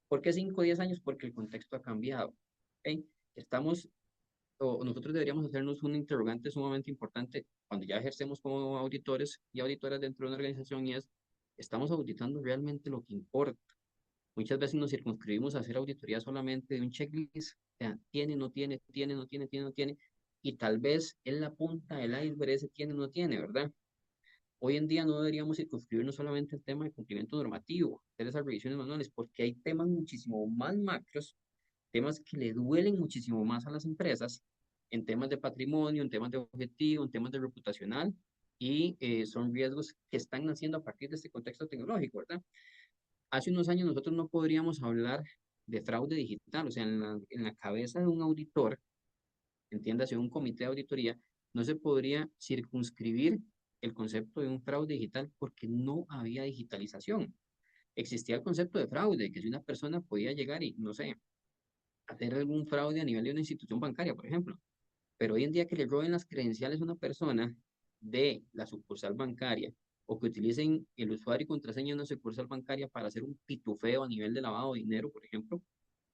¿Por qué 5 o 10 años? Porque el contexto ha cambiado. ¿Ok? Estamos o nosotros deberíamos hacernos un interrogante sumamente importante cuando ya ejercemos como auditores y auditoras dentro de una organización y es, ¿estamos auditando realmente lo que importa? Muchas veces nos circunscribimos a hacer auditoría solamente de un checklist, o sea, tiene, no tiene, tiene, no tiene, tiene, no tiene, y tal vez en la punta del iceberg ese tiene, no tiene, ¿verdad? Hoy en día no deberíamos circunscribirnos solamente al tema de cumplimiento normativo, hacer esas revisiones manuales, porque hay temas muchísimo más macros, temas que le duelen muchísimo más a las empresas, en temas de patrimonio, en temas de objetivo, en temas de reputacional, y son riesgos que están naciendo a partir de este contexto tecnológico, ¿verdad? Hace unos años nosotros no podríamos hablar de fraude digital, o sea, en la cabeza de un auditor, entiéndase, un comité de auditoría, no se podría circunscribir el concepto de un fraude digital porque no había digitalización. Existía el concepto de fraude, que si una persona podía llegar y, no sé, hacer algún fraude a nivel de una institución bancaria, por ejemplo, pero hoy en día que le roben las credenciales a una persona de la sucursal bancaria o que utilicen el usuario y contraseña de una sucursal bancaria para hacer un pitufeo a nivel de lavado de dinero, por ejemplo,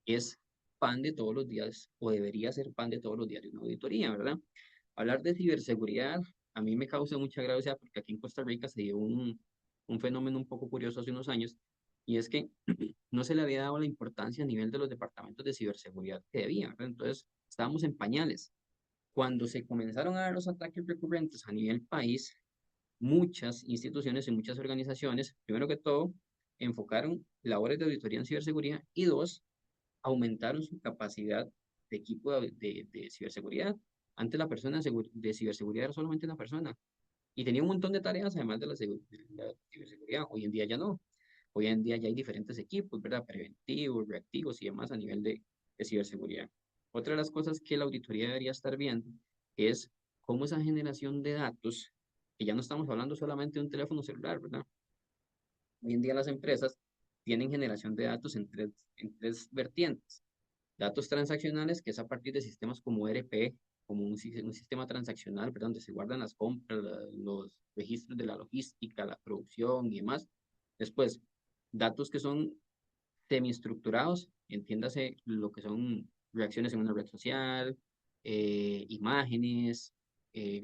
es pan de todos los días o debería ser pan de todos los días de una auditoría, ¿verdad? Hablar de ciberseguridad a mí me causa mucha gracia porque aquí en Costa Rica se dio un fenómeno un poco curioso hace unos años y es que no se le había dado la importancia a nivel de los departamentos de ciberseguridad que debía, ¿verdad? Entonces estábamos en pañales. Cuando se comenzaron a dar los ataques recurrentes a nivel país, muchas instituciones y muchas organizaciones, primero que todo, enfocaron labores de auditoría en ciberseguridad y dos, aumentaron su capacidad de equipo de ciberseguridad. Antes la persona de ciberseguridad era solamente una persona y tenía un montón de tareas además de de la ciberseguridad. Hoy en día ya no. Hoy en día ya hay diferentes equipos, ¿verdad? Preventivos, reactivos y demás a nivel de ciberseguridad. Otra de las cosas que la auditoría debería estar viendo es cómo esa generación de datos, que ya no estamos hablando solamente de un teléfono celular, ¿verdad? Hoy en día las empresas tienen generación de datos en tres vertientes. Datos transaccionales, que es a partir de sistemas como ERP, como un sistema transaccional, ¿verdad? Donde se guardan las compras, los registros de la logística, la producción y demás. Después, datos que son semiestructurados, entiéndase lo que son reacciones en una red social, imágenes,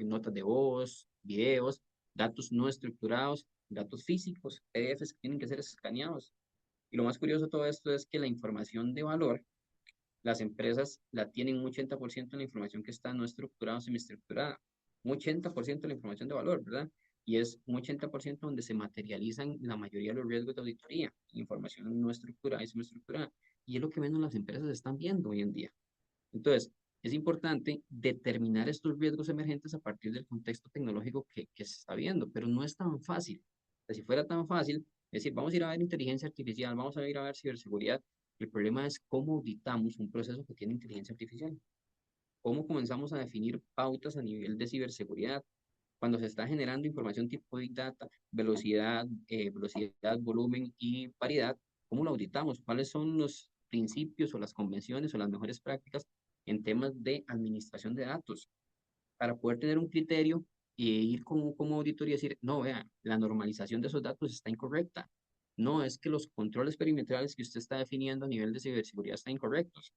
notas de voz, videos, datos no estructurados, datos físicos, PDFs que tienen que ser escaneados. Y lo más curioso de todo esto es que la información de valor, las empresas la tienen un 80% de la información que está no estructurada o semiestructurada, un 80% de la información de valor, ¿verdad? Y es un 80% donde se materializan la mayoría de los riesgos de auditoría, información no estructurada y semiestructurada. Y es lo que menos las empresas están viendo hoy en día. Entonces, es importante determinar estos riesgos emergentes a partir del contexto tecnológico que se está viendo, pero no es tan fácil. O sea, si fuera tan fácil, es decir, vamos a ir a ver inteligencia artificial, vamos a ir a ver ciberseguridad, el problema es cómo auditamos un proceso que tiene inteligencia artificial, cómo comenzamos a definir pautas a nivel de ciberseguridad, cuando se está generando información tipo Big Data, velocidad, volumen y paridad, ¿cómo lo auditamos? ¿Cuáles son los principios o las convenciones o las mejores prácticas en temas de administración de datos? Para poder tener un criterio y ir como auditoría y decir, no, vea, la normalización de esos datos está incorrecta. No, es que los controles perimetrales que usted está definiendo a nivel de ciberseguridad están incorrectos.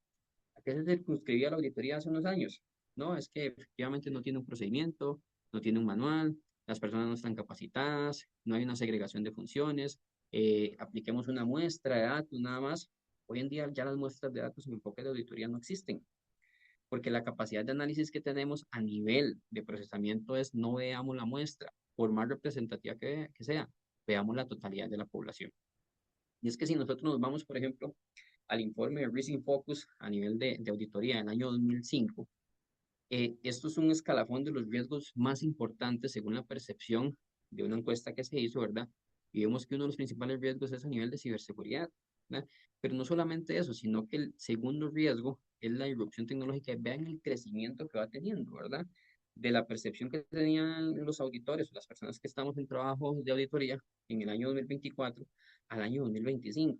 ¿A qué se circunscribía la auditoría hace unos años? No, es que efectivamente no tiene un procedimiento, no tiene un manual, las personas no están capacitadas, no hay una segregación de funciones, apliquemos una muestra de datos nada más. Hoy en día ya las muestras de datos en enfoque de auditoría no existen, porque la capacidad de análisis que tenemos a nivel de procesamiento es no veamos la muestra, por más representativa que sea, veamos la totalidad de la población. Y es que si nosotros nos vamos, por ejemplo, al informe de Risk in Focus a nivel de auditoría del año 2005, esto es un escalafón de los riesgos más importantes según la percepción de una encuesta que se hizo, ¿verdad? Y vemos que uno de los principales riesgos es a nivel de ciberseguridad, ¿verdad? Pero no solamente eso, sino que el segundo riesgo es la irrupción tecnológica. Vean el crecimiento que va teniendo, ¿verdad? De la percepción que tenían los auditores o las personas que estamos en trabajo de auditoría en el año 2024 al año 2025.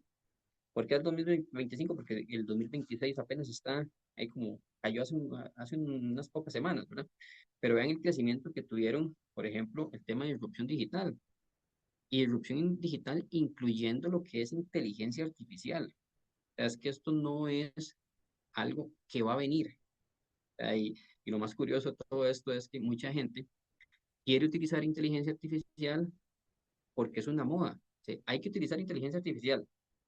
¿Por qué el 2025? Porque el 2026 apenas está ahí como cayó hace unas pocas semanas, ¿verdad? Pero vean el crecimiento que tuvieron, por ejemplo, el tema de disrupción digital. Y disrupción digital incluyendo lo que es inteligencia artificial. O sea, es que esto no es algo que va a venir. Y lo más curioso de todo esto es que mucha gente quiere utilizar inteligencia artificial porque es una moda. ¿Sí? Hay que utilizar inteligencia artificial.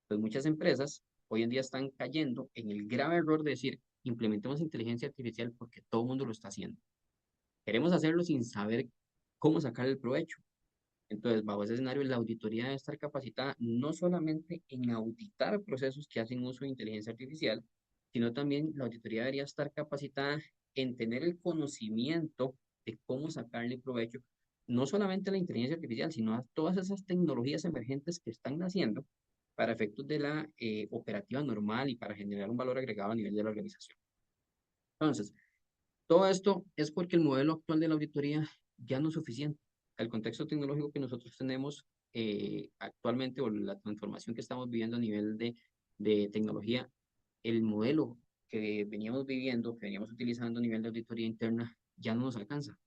Pues muchas empresas hoy en día están cayendo en el grave error de decir, implementemos inteligencia artificial porque todo el mundo lo está haciendo. Queremos hacerlo sin saber cómo sacar el provecho. Entonces, bajo ese escenario, la auditoría debe estar capacitada no solamente en auditar procesos que hacen uso de inteligencia artificial, sino también la auditoría debería estar capacitada en tener el conocimiento de cómo sacarle provecho, no solamente a la inteligencia artificial, sino a todas esas tecnologías emergentes que están naciendo para efectos de la operativa normal y para generar un valor agregado a nivel de la organización. Entonces, todo esto es porque el modelo actual de la auditoría ya no es suficiente. El contexto tecnológico que nosotros tenemos actualmente o la transformación que estamos viviendo a nivel de tecnología, el modelo que veníamos viviendo, que veníamos utilizando a nivel de auditoría interna, ya no nos alcanza,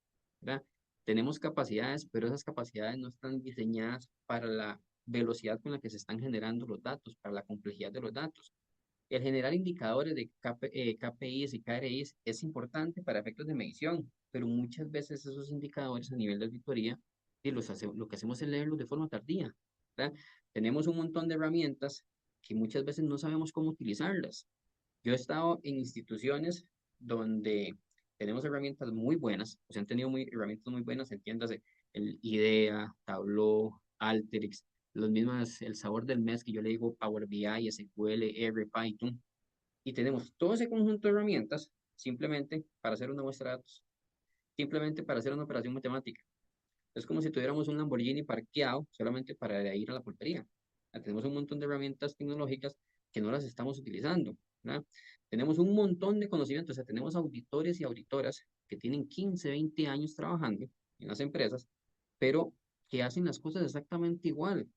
¿verdad? Tenemos capacidades, pero esas capacidades no están diseñadas para la velocidad con la que se están generando los datos, para la complejidad de los datos. El generar indicadores de KPIs y KRIs es importante para efectos de medición, pero muchas veces esos indicadores a nivel de auditoría lo que hacemos es leerlos de forma tardía, ¿verdad? Tenemos un montón de herramientas que muchas veces no sabemos cómo utilizarlas. Yo he estado en instituciones donde tenemos herramientas muy buenas, o sea, han tenido herramientas muy buenas, entiéndase, el IDEA, Tableau, Alteryx, los mismos, el sabor del mes que yo le digo Power BI, SQL, R, Python, y tenemos todo ese conjunto de herramientas simplemente para hacer una muestra de datos, simplemente para hacer una operación matemática. Es como si tuviéramos un Lamborghini parqueado solamente para ir a la pulpería. Tenemos un montón de herramientas tecnológicas que no las estamos utilizando, ¿verdad? Tenemos un montón de conocimientos, o sea, tenemos auditores y auditoras que tienen 15, 20 años trabajando en las empresas, pero que hacen las cosas exactamente igual.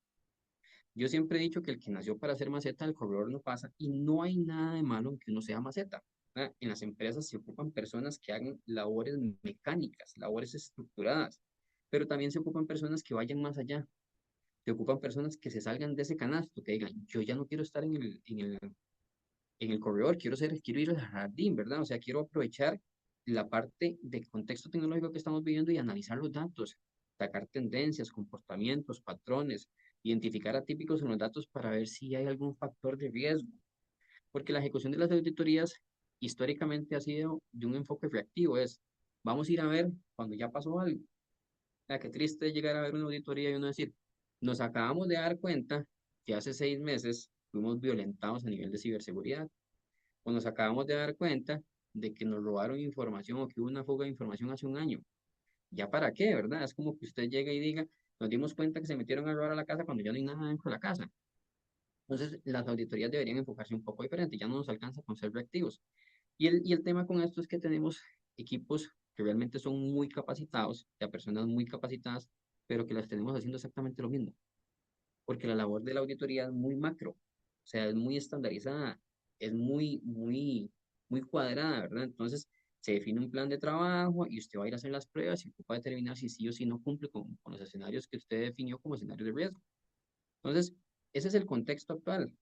Yo siempre he dicho que el que nació para hacer maceta, el corredor no pasa, y no hay nada de malo en que uno sea maceta, ¿verdad? En las empresas se ocupan personas que hagan labores mecánicas, labores estructuradas, pero también se ocupan personas que vayan más allá, se ocupan personas que se salgan de ese canasto, que digan, yo ya no quiero estar en el corredor, quiero ir al jardín, ¿verdad? O sea, quiero aprovechar la parte de contexto tecnológico que estamos viviendo y analizar los datos, sacar tendencias, comportamientos, patrones, identificar atípicos en los datos para ver si hay algún factor de riesgo. Porque la ejecución de las auditorías históricamente ha sido de un enfoque reactivo, es, vamos a ir a ver cuando ya pasó algo. Qué triste llegar a ver una auditoría y uno decir, nos acabamos de dar cuenta que hace 6 meses fuimos violentados a nivel de ciberseguridad o nos acabamos de dar cuenta de que nos robaron información o que hubo una fuga de información hace un año. ¿Ya para qué, verdad? Es como que usted llega y diga, nos dimos cuenta que se metieron a robar a la casa cuando ya no hay nada dentro de la casa. Entonces, las auditorías deberían enfocarse un poco diferente, ya no nos alcanza con ser reactivos. Y el tema con esto es que tenemos equipos que realmente son muy capacitados, de personas muy capacitadas, pero que las tenemos haciendo exactamente lo mismo, porque la labor de la auditoría es muy macro, o sea, es muy estandarizada, es muy cuadrada, ¿verdad? Entonces, se define un plan de trabajo y usted va a ir a hacer las pruebas y ocupa determinar si sí o si no cumple con los escenarios que usted definió como escenarios de riesgo. Entonces, ese es el contexto actual,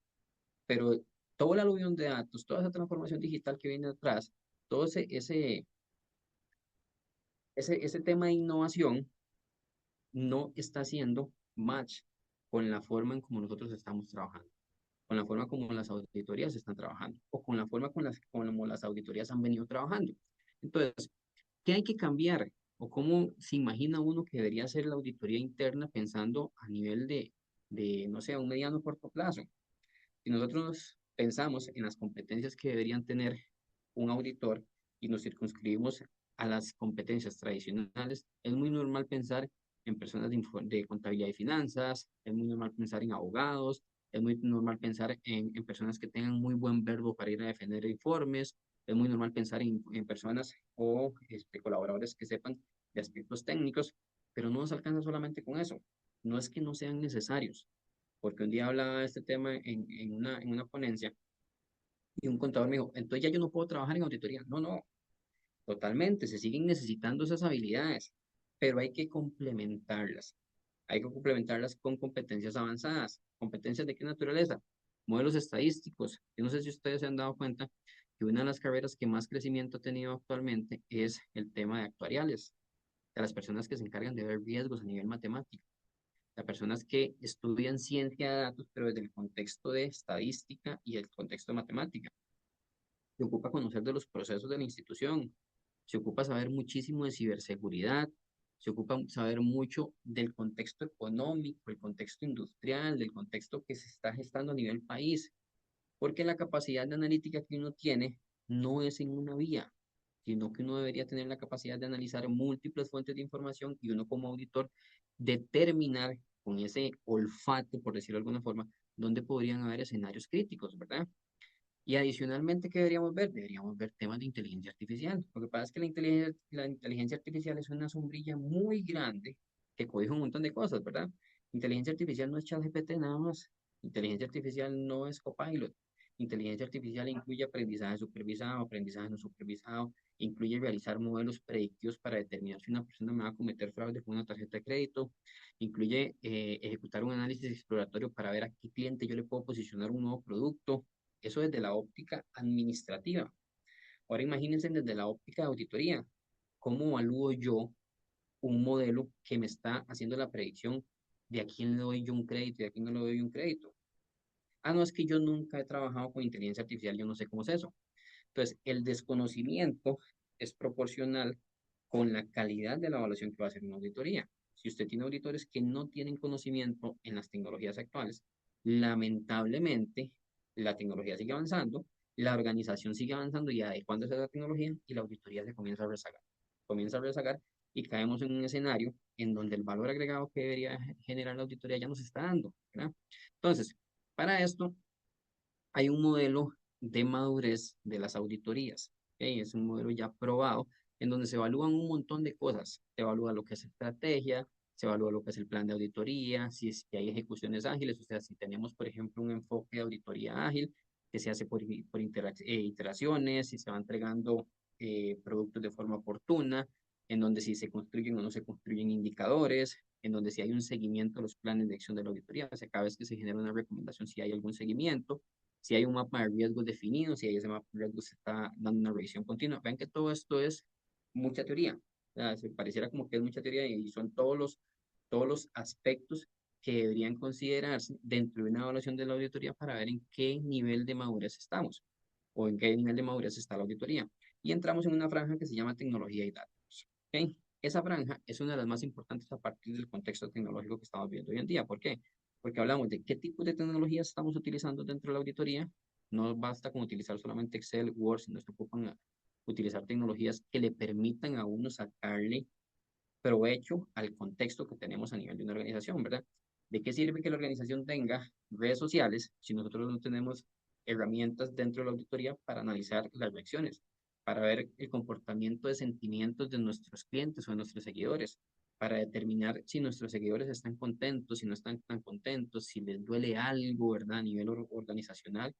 pero todo el aluvión de datos, toda esa transformación digital que viene atrás, todo ese tema de innovación no está haciendo match con la forma en como nosotros estamos trabajando, con la forma como las auditorías están trabajando o con la forma como las auditorías han venido trabajando. Entonces, ¿qué hay que cambiar? ¿O cómo se imagina uno que debería ser la auditoría interna pensando a nivel de no sé, a un mediano o corto plazo? Si nosotros pensamos en las competencias que deberían tener un auditor y nos circunscribimos a las competencias tradicionales, es muy normal pensar en personas de contabilidad y finanzas, es muy normal pensar en abogados, es muy normal pensar en personas que tengan muy buen verbo para ir a defender informes, es muy normal pensar en personas o colaboradores que sepan de aspectos técnicos, pero no nos alcanza solamente con eso. No es que no sean necesarios, porque un día hablaba de este tema en una ponencia y un contador me dijo, entonces ya yo no puedo trabajar en auditoría. No, no, totalmente, se siguen necesitando esas habilidades, pero hay que complementarlas. Hay que complementarlas con competencias avanzadas. ¿Competencias de qué naturaleza? Modelos estadísticos. Yo no sé si ustedes se han dado cuenta que una de las carreras que más crecimiento ha tenido actualmente es el tema de actuariales, de las personas que se encargan de ver riesgos a nivel matemático, las personas que estudian ciencia de datos, pero desde el contexto de estadística y el contexto de matemática. Se ocupa conocer de los procesos de la institución, se ocupa saber muchísimo de ciberseguridad, se ocupa saber mucho del contexto económico, el contexto industrial, del contexto que se está gestando a nivel país, porque la capacidad de analítica que uno tiene no es en una vía, sino que uno debería tener la capacidad de analizar múltiples fuentes de información y uno como auditor determinar con ese olfato, por decirlo de alguna forma, dónde podrían haber escenarios críticos, ¿verdad? Y adicionalmente, ¿qué deberíamos ver? Deberíamos ver temas de inteligencia artificial. Lo que pasa es que la inteligencia artificial es una sombrilla muy grande que cobija un montón de cosas, ¿verdad? Inteligencia artificial no es ChatGPT nada más. Inteligencia artificial no es Copilot. Inteligencia artificial incluye aprendizaje supervisado, aprendizaje no supervisado, incluye realizar modelos predictivos para determinar si una persona me va a cometer fraude con una tarjeta de crédito, incluye ejecutar un análisis exploratorio para ver a qué cliente yo le puedo posicionar un nuevo producto, eso desde la óptica administrativa. Ahora imagínense desde la óptica de auditoría. ¿Cómo evalúo yo un modelo que me está haciendo la predicción de a quién le doy yo un crédito y a quién no le doy un crédito? Ah, no, es que yo nunca he trabajado con inteligencia artificial, yo no sé cómo es eso. Entonces, el desconocimiento es proporcional con la calidad de la evaluación que va a hacer una auditoría. Si usted tiene auditores que no tienen conocimiento en las tecnologías actuales, lamentablemente la tecnología sigue avanzando, la organización sigue avanzando y adecuándose a la tecnología y la auditoría se comienza a rezagar. Comienza a rezagar y caemos en un escenario en donde el valor agregado que debería generar la auditoría ya nos está dando, ¿verdad? Entonces, para esto hay un modelo de madurez de las auditorías. ¿Ok? Es un modelo ya probado en donde se evalúan un montón de cosas. Se evalúa lo que es estrategia, se evalúa lo que es el plan de auditoría, si es que hay ejecuciones ágiles, o sea, si tenemos, por ejemplo, un enfoque de auditoría ágil que se hace por iteraciones, si se va entregando productos de forma oportuna, en donde si se construyen o no se construyen indicadores, en donde si hay un seguimiento a los planes de acción de la auditoría, o sea, cada vez que se genera una recomendación, si hay algún seguimiento, si hay un mapa de riesgos definido, si hay ese mapa de riesgos se está dando una revisión continua. Vean que todo esto es mucha teoría. O sea, se pareciera como que es mucha teoría y son todos los aspectos que deberían considerarse dentro de una evaluación de la auditoría para ver en qué nivel de madurez estamos o en qué nivel de madurez está la auditoría. Y entramos en una franja que se llama tecnología y datos. ¿Okay? Esa franja es una de las más importantes a partir del contexto tecnológico que estamos viendo hoy en día. ¿Por qué? Porque hablamos de qué tipo de tecnologías estamos utilizando dentro de la auditoría. No basta con utilizar solamente Excel, Word, sino que ocupan utilizar tecnologías que le permitan a uno sacarle provecho al contexto que tenemos a nivel de una organización, ¿verdad? ¿De qué sirve que la organización tenga redes sociales si nosotros no tenemos herramientas dentro de la auditoría para analizar las reacciones, para ver el comportamiento de sentimientos de nuestros clientes o de nuestros seguidores, para determinar si nuestros seguidores están contentos, si no están tan contentos, si les duele algo, ¿verdad? A nivel organizacional,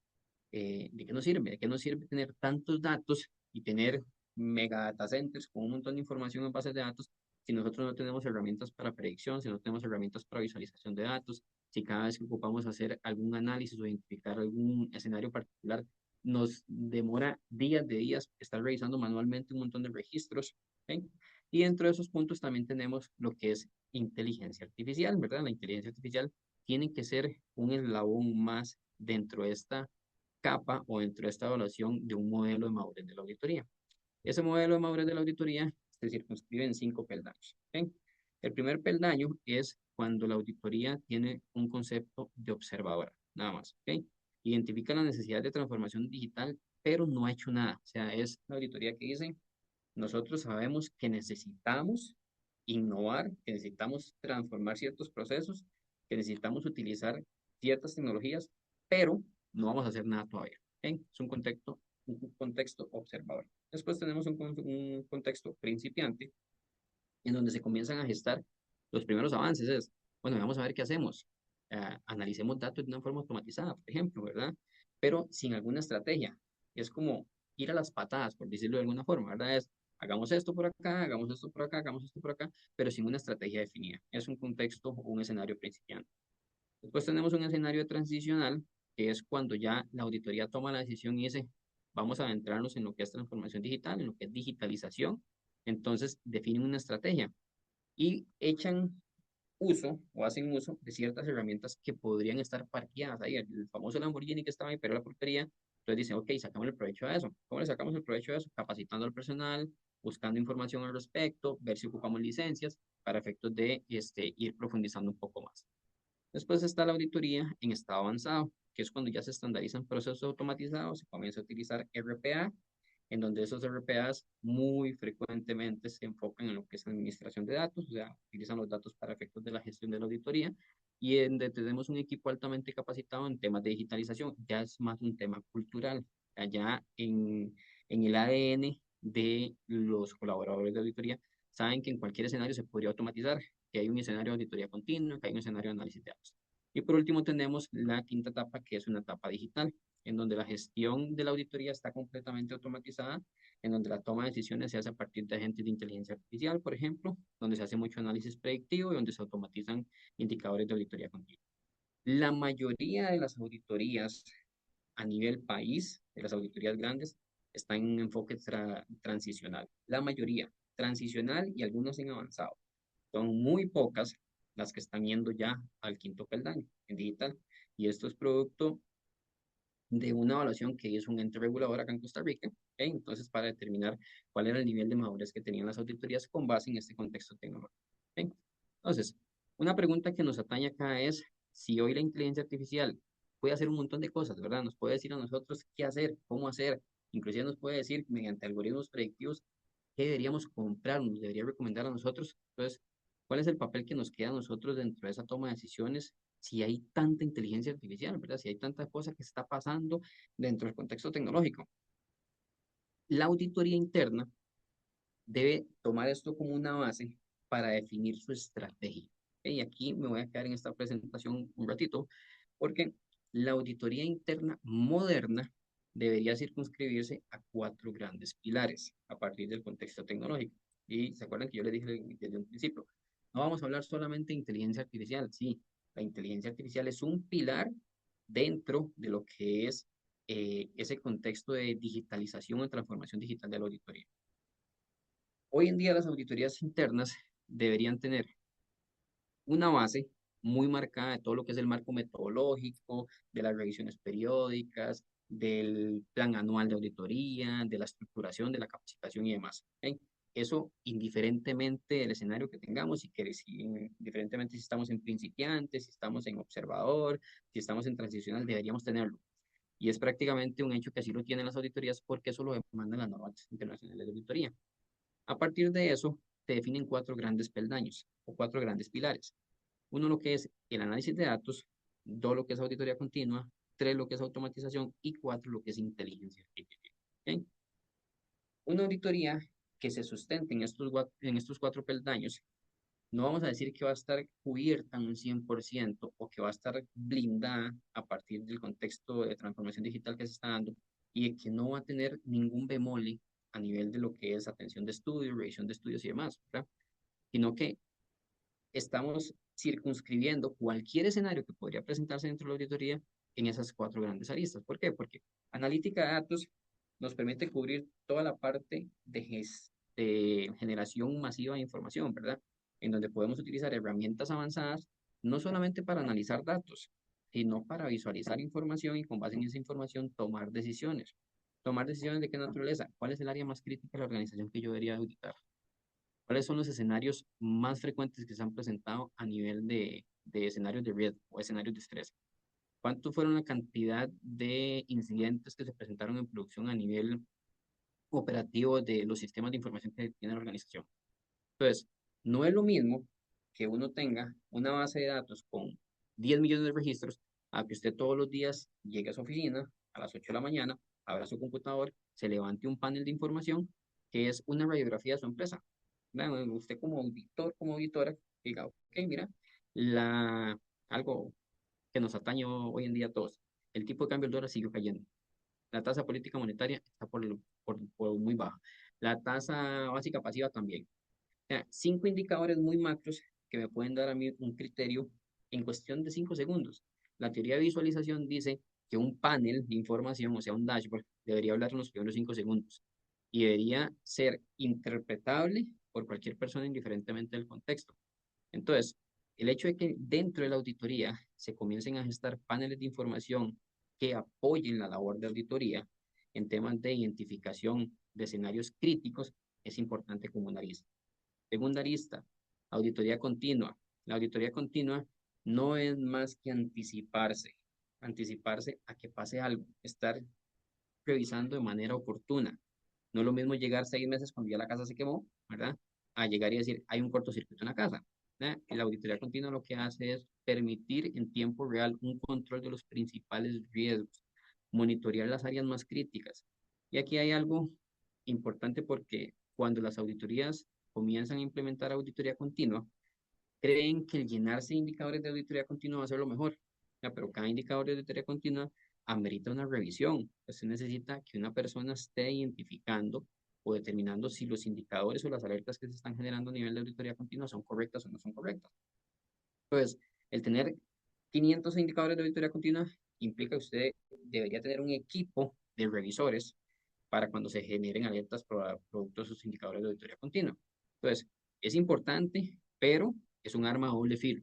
¿de qué nos sirve? ¿De qué nos sirve tener tantos datos y tener mega data centers con un montón de información en bases de datos si nosotros no tenemos herramientas para predicción, si no tenemos herramientas para visualización de datos, si cada vez que ocupamos hacer algún análisis o identificar algún escenario particular, nos demora días de días estar revisando manualmente un montón de registros? ¿Ok? Y dentro de esos puntos también tenemos lo que es inteligencia artificial, ¿verdad? La inteligencia artificial tiene que ser un eslabón más dentro de esta capa o dentro de esta evaluación de un modelo de madurez de la auditoría. Ese modelo de madurez de la auditoría se circunscribe en 5 peldaños. ¿Ok? El primer peldaño es cuando la auditoría tiene un concepto de observadora, nada más. ¿Ok? Identifica la necesidad de transformación digital, pero no ha hecho nada. O sea, es la auditoría que dice, nosotros sabemos que necesitamos innovar, que necesitamos transformar ciertos procesos, que necesitamos utilizar ciertas tecnologías, pero no vamos a hacer nada todavía. ¿Ok? Es un contexto observador. Después tenemos un contexto principiante en donde se comienzan a gestar los primeros avances. Es, bueno, vamos a ver qué hacemos. Analicemos datos de una forma automatizada, por ejemplo, ¿verdad? Pero sin alguna estrategia. Es como ir a las patadas, por decirlo de alguna forma, ¿verdad? Es, hagamos esto por acá, hagamos esto por acá, hagamos esto por acá, pero sin una estrategia definida. Es un contexto o un escenario principiante. Después tenemos un escenario transicional, que es cuando ya la auditoría toma la decisión y dice, vamos a adentrarnos en lo que es transformación digital, en lo que es digitalización. Entonces, definen una estrategia y echan uso o hacen uso de ciertas herramientas que podrían estar parqueadas ahí. El famoso Lamborghini que estaba ahí, pero la porquería. Entonces dicen, ok, sacamos el provecho a eso. ¿Cómo le sacamos el provecho a eso? Capacitando al personal, buscando información al respecto, ver si ocupamos licencias para efectos de ir profundizando un poco más. Después está la auditoría en estado avanzado, que es cuando ya se estandarizan procesos automatizados, se comienza a utilizar RPA, en donde esos RPAs muy frecuentemente se enfocan en lo que es administración de datos, o sea, utilizan los datos para efectos de la gestión de la auditoría, y en donde tenemos un equipo altamente capacitado en temas de digitalización, ya es más un tema cultural, allá en el ADN de los colaboradores de auditoría, saben que en cualquier escenario se podría automatizar, que hay un escenario de auditoría continua, que hay un escenario de análisis de datos. Y por último tenemos la quinta etapa, que es una etapa digital, en donde la gestión de la auditoría está completamente automatizada, en donde la toma de decisiones se hace a partir de agentes de inteligencia artificial, por ejemplo, donde se hace mucho análisis predictivo y donde se automatizan indicadores de auditoría continua. La mayoría de las auditorías a nivel país, de las auditorías grandes, están en enfoque transicional. La mayoría transicional y algunos en avanzado. Son muy pocas las que están yendo ya al quinto peldaño en digital. Y esto es producto de una evaluación que hizo un ente regulador acá en Costa Rica, ¿ok? Entonces, para determinar cuál era el nivel de madurez que tenían las auditorías con base en este contexto tecnológico, ¿ok? Entonces, una pregunta que nos atañe acá es si hoy la inteligencia artificial puede hacer un montón de cosas, ¿verdad? Nos puede decir a nosotros qué hacer, cómo hacer, inclusive nos puede decir mediante algoritmos predictivos qué deberíamos comprar, nos debería recomendar a nosotros. Entonces, ¿cuál es el papel que nos queda a nosotros dentro de esa toma de decisiones si hay tanta inteligencia artificial, ¿verdad? Si hay tanta cosa que está pasando dentro del contexto tecnológico. La auditoría interna debe tomar esto como una base para definir su estrategia. Y aquí me voy a quedar en esta presentación un ratito, porque la auditoría interna moderna debería circunscribirse a cuatro grandes pilares a partir del contexto tecnológico. Y se acuerdan que yo les dije desde un principio, no vamos a hablar solamente de inteligencia artificial, sí, la inteligencia artificial es un pilar dentro de lo que es ese contexto de digitalización o transformación digital de la auditoría. Hoy en día las auditorías internas deberían tener una base muy marcada de todo lo que es el marco metodológico, de las revisiones periódicas, del plan anual de auditoría, de la estructuración, de la capacitación y demás. ¿Ok? Eso indiferentemente del escenario que tengamos, indiferentemente si estamos en principiantes, si estamos en observador, si estamos en transicional, deberíamos tenerlo. Y es prácticamente un hecho que así lo tienen las auditorías porque eso lo demandan las normas internacionales de auditoría. A partir de eso, se definen cuatro grandes peldaños o cuatro grandes pilares. Uno, lo que es el análisis de datos; dos, lo que es auditoría continua; tres, lo que es automatización; y cuatro, lo que es inteligencia artificial. ¿Ok? Una auditoría que se sustente en estos cuatro peldaños, no vamos a decir que va a estar cubierta en un 100% o que va a estar blindada a partir del contexto de transformación digital que se está dando y que no va a tener ningún bemole a nivel de lo que es atención de estudios, revisión de estudios y demás, ¿verdad? Sino que estamos circunscribiendo cualquier escenario que podría presentarse dentro de la auditoría en esas cuatro grandes aristas. ¿Por qué? Porque analítica de datos nos permite cubrir toda la parte de generación masiva de información, ¿verdad? En donde podemos utilizar herramientas avanzadas no solamente para analizar datos, sino para visualizar información y con base en esa información tomar decisiones. ¿Tomar decisiones de qué naturaleza? ¿Cuál es el área más crítica de la organización que yo debería auditar? ¿Cuáles son los escenarios más frecuentes que se han presentado a nivel de escenarios de riesgo o escenarios de estrés? ¿Cuánto fueron la cantidad de incidentes que se presentaron en producción a nivel operativo de los sistemas de información que tiene la organización? Entonces, no es lo mismo que uno tenga una base de datos con 10 millones de registros a que usted todos los días llegue a su oficina a las 8 de la mañana, abra su computador, se levante un panel de información que es una radiografía de su empresa. Vean, usted como auditor, como auditora, diga, ok, mira, la, algo que nos atañe hoy en día a todos, el tipo de cambio del dólar siguió cayendo. La tasa política monetaria está por muy baja. La tasa básica pasiva también. O sea, cinco indicadores muy macros que me pueden dar a mí un criterio en cuestión de 5 segundos. La teoría de visualización dice que un panel de información, o sea, un dashboard, debería hablar en los primeros 5 segundos y debería ser interpretable por cualquier persona indiferentemente del contexto. Entonces, el hecho de que dentro de la auditoría se comiencen a gestar paneles de información que apoyen la labor de auditoría en temas de identificación de escenarios críticos es importante como una arista. Segunda arista, auditoría continua. La auditoría continua no es más que anticiparse a que pase algo, estar revisando de manera oportuna. No es lo mismo llegar 6 meses cuando ya la casa se quemó, ¿verdad? A llegar y decir, hay un cortocircuito en la casa. ¿Eh? La auditoría continua lo que hace es permitir en tiempo real un control de los principales riesgos, monitorear las áreas más críticas. Y aquí hay algo importante porque cuando las auditorías comienzan a implementar auditoría continua, creen que el llenarse de indicadores de auditoría continua va a ser lo mejor. Ya, pero cada indicador de auditoría continua amerita una revisión. Se necesita que una persona esté identificando o determinando si los indicadores o las alertas que se están generando a nivel de auditoría continua son correctas o no son correctas. Entonces, el tener 500 indicadores de auditoría continua implica que usted debería tener un equipo de revisores para cuando se generen alertas producto de sus indicadores de auditoría continua. Entonces, es importante, pero es un arma a doble filo.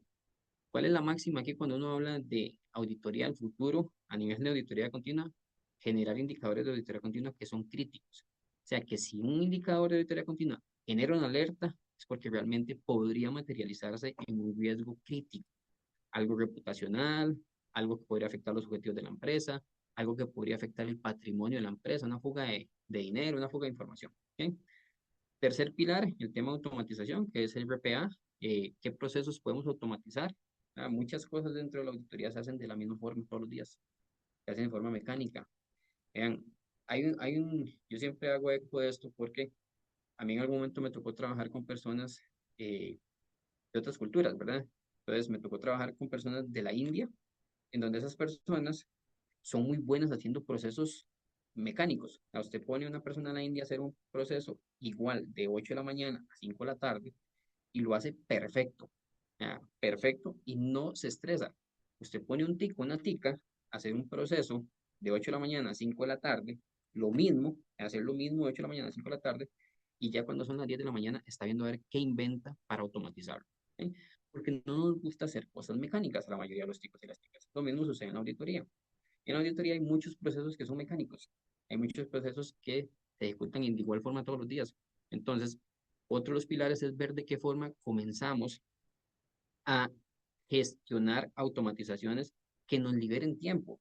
¿Cuál es la máxima aquí cuando uno habla de auditoría al futuro a nivel de auditoría continua? Generar indicadores de auditoría continua que son críticos. O sea, que si un indicador de auditoría continua genera una alerta, es porque realmente podría materializarse en un riesgo crítico, algo reputacional, algo que podría afectar los objetivos de la empresa, algo que podría afectar el patrimonio de la empresa, una fuga de dinero, una fuga de información. ¿Okay? Tercer pilar, el tema de automatización, que es el RPA. ¿Qué procesos podemos automatizar? Muchas cosas dentro de la auditoría se hacen de la misma forma todos los días, se hacen de forma mecánica. Vean, yo siempre hago eco de esto porque a mí en algún momento me tocó trabajar con personas eh, de otras culturas, ¿verdad? Entonces me tocó trabajar con personas de la India, en donde esas personas son muy buenas haciendo procesos mecánicos. A usted pone a una persona en la India a hacer un proceso igual de 8 de la mañana a 5 de la tarde y lo hace perfecto, perfecto y no se estresa. Usted pone un tico, una tica, a hacer un proceso de 8 de la mañana a 5 de la tarde, lo mismo, hacer lo mismo de 8 de la mañana a 5 de la tarde, y ya cuando son las 10 de la mañana está viendo a ver qué inventa para automatizarlo. ¿Sí? Porque no nos gusta hacer cosas mecánicas a la mayoría de los ticos y las ticas. Lo mismo sucede en la auditoría. En la auditoría hay muchos procesos que son mecánicos. Hay muchos procesos que se ejecutan de igual forma todos los días. Entonces, otro de los pilares es ver de qué forma comenzamos a gestionar automatizaciones que nos liberen tiempo,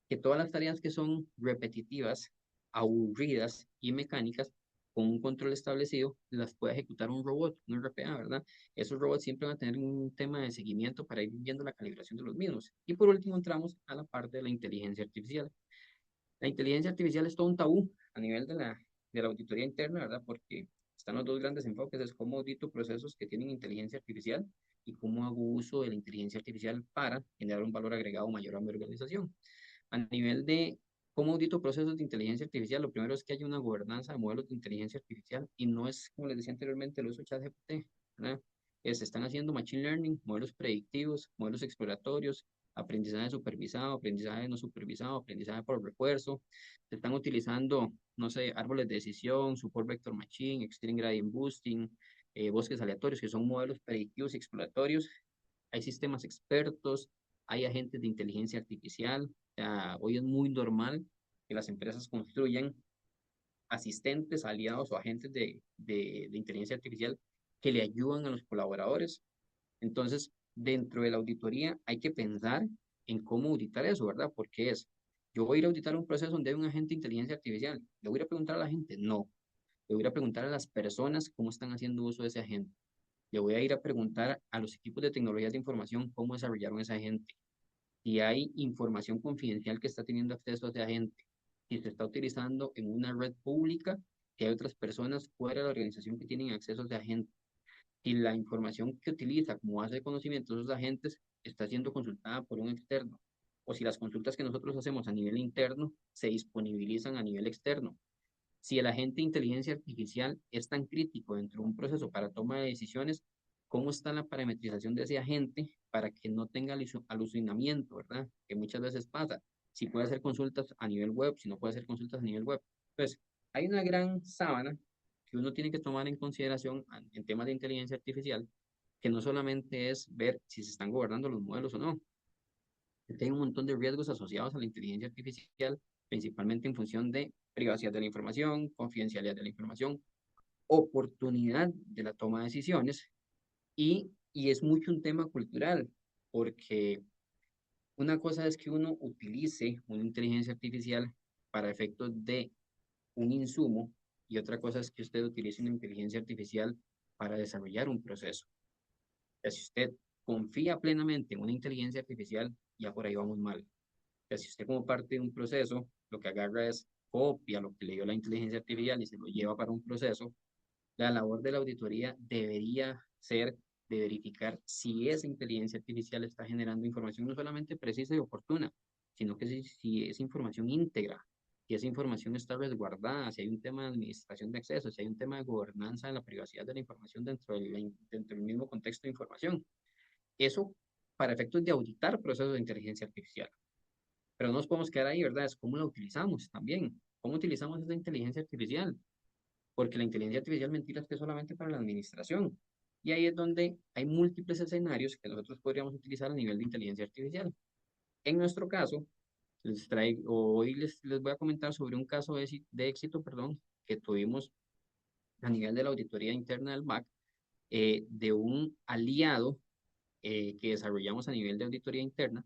que todas las tareas que son repetitivas, aburridas y mecánicas, con un control establecido, las puede ejecutar un robot, un RPA, ¿verdad? Esos robots siempre van a tener un tema de seguimiento para ir viendo la calibración de los mismos. Y por último entramos a la parte de la inteligencia artificial. La inteligencia artificial es todo un tabú a nivel de la auditoría interna, ¿verdad? Porque están los dos grandes enfoques, es cómo audito procesos que tienen inteligencia artificial y cómo hago uso de la inteligencia artificial para generar un valor agregado mayor a mi organización. A nivel de cómo audito procesos de inteligencia artificial, lo primero es que haya una gobernanza de modelos de inteligencia artificial y no es, como les decía anteriormente, el uso de ChatGPT, ¿verdad? Se están haciendo machine learning, modelos predictivos, modelos exploratorios, aprendizaje supervisado, aprendizaje no supervisado, aprendizaje por refuerzo. Se están utilizando, no sé, árboles de decisión, support vector machine, extreme gradient boosting, bosques aleatorios, que son modelos predictivos y exploratorios. Hay sistemas expertos, hay agentes de inteligencia artificial. O sea, hoy es muy normal que las empresas construyan asistentes, aliados o agentes de inteligencia artificial que le ayudan a los colaboradores. Entonces, dentro de la auditoría hay que pensar en cómo auditar eso, ¿verdad? Porque yo voy a ir a auditar un proceso donde hay un agente de inteligencia artificial. ¿Le voy a ir a preguntar a la gente? No. Le voy a ir a preguntar a las personas cómo están haciendo uso de ese agente. Le voy a ir a preguntar a los equipos de tecnologías de información cómo desarrollaron ese agente. Si hay información confidencial que está teniendo acceso a ese agente, si se está utilizando en una red pública, si hay otras personas fuera de la organización que tienen acceso a ese agente, si la información que utiliza como base de conocimiento de esos agentes está siendo consultada por un externo, o si las consultas que nosotros hacemos a nivel interno se disponibilizan a nivel externo. Si el agente de inteligencia artificial es tan crítico dentro de un proceso para toma de decisiones, ¿cómo está la parametrización de ese agente para que no tenga alucinamiento, ¿verdad? Que muchas veces pasa. si puede hacer consultas a nivel web, si no puede hacer consultas a nivel web. Entonces, hay una gran sábana que uno tiene que tomar en consideración en temas de inteligencia artificial, que no solamente es ver si se están gobernando los modelos o no, que hay un montón de riesgos asociados a la inteligencia artificial, principalmente en función de privacidad de la información, confidencialidad de la información, oportunidad de la toma de decisiones y es mucho un tema cultural, porque una cosa es que uno utilice una inteligencia artificial para efectos de un insumo y otra cosa es que usted utilice una inteligencia artificial para desarrollar un proceso. O sea, si usted confía plenamente en una inteligencia artificial, ya por ahí vamos mal. O sea, si usted como parte de un proceso, lo que agarra es copia lo que le dio la inteligencia artificial y se lo lleva para un proceso, la labor de la auditoría debería ser de verificar si esa inteligencia artificial está generando información no solamente precisa y oportuna, sino que si es información íntegra, si esa información está resguardada, si hay un tema de administración de acceso, si hay un tema de gobernanza de la privacidad de la información dentro del mismo contexto de información. Eso para efectos de auditar procesos de inteligencia artificial. Pero no nos podemos quedar ahí, ¿verdad? Es cómo la utilizamos también. ¿Cómo utilizamos esa inteligencia artificial? Porque la inteligencia artificial mentira es que es solamente para la administración. Y ahí es donde hay múltiples escenarios que nosotros podríamos utilizar a nivel de inteligencia artificial. En nuestro caso, hoy les voy a comentar sobre un caso de éxito, perdón, que tuvimos a nivel de la auditoría interna del BAC, de un aliado que desarrollamos a nivel de auditoría interna,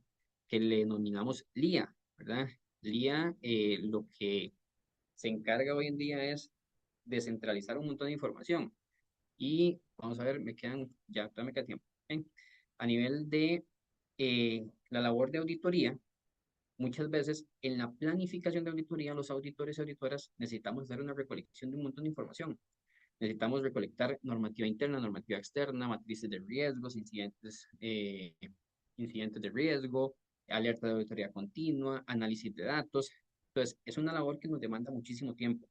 que le denominamos LIA, ¿verdad? LIA lo que se encarga hoy en día es descentralizar un montón de información. Y vamos a ver, ya todavía me queda tiempo. ¿Ok? A nivel de la labor de auditoría, muchas veces en la planificación de auditoría, los auditores y auditoras necesitamos hacer una recolección de un montón de información. Necesitamos recolectar normativa interna, normativa externa, matrices de riesgos, incidentes de riesgo, alerta de auditoría continua, análisis de datos. Entonces, es una labor que nos demanda muchísimo tiempo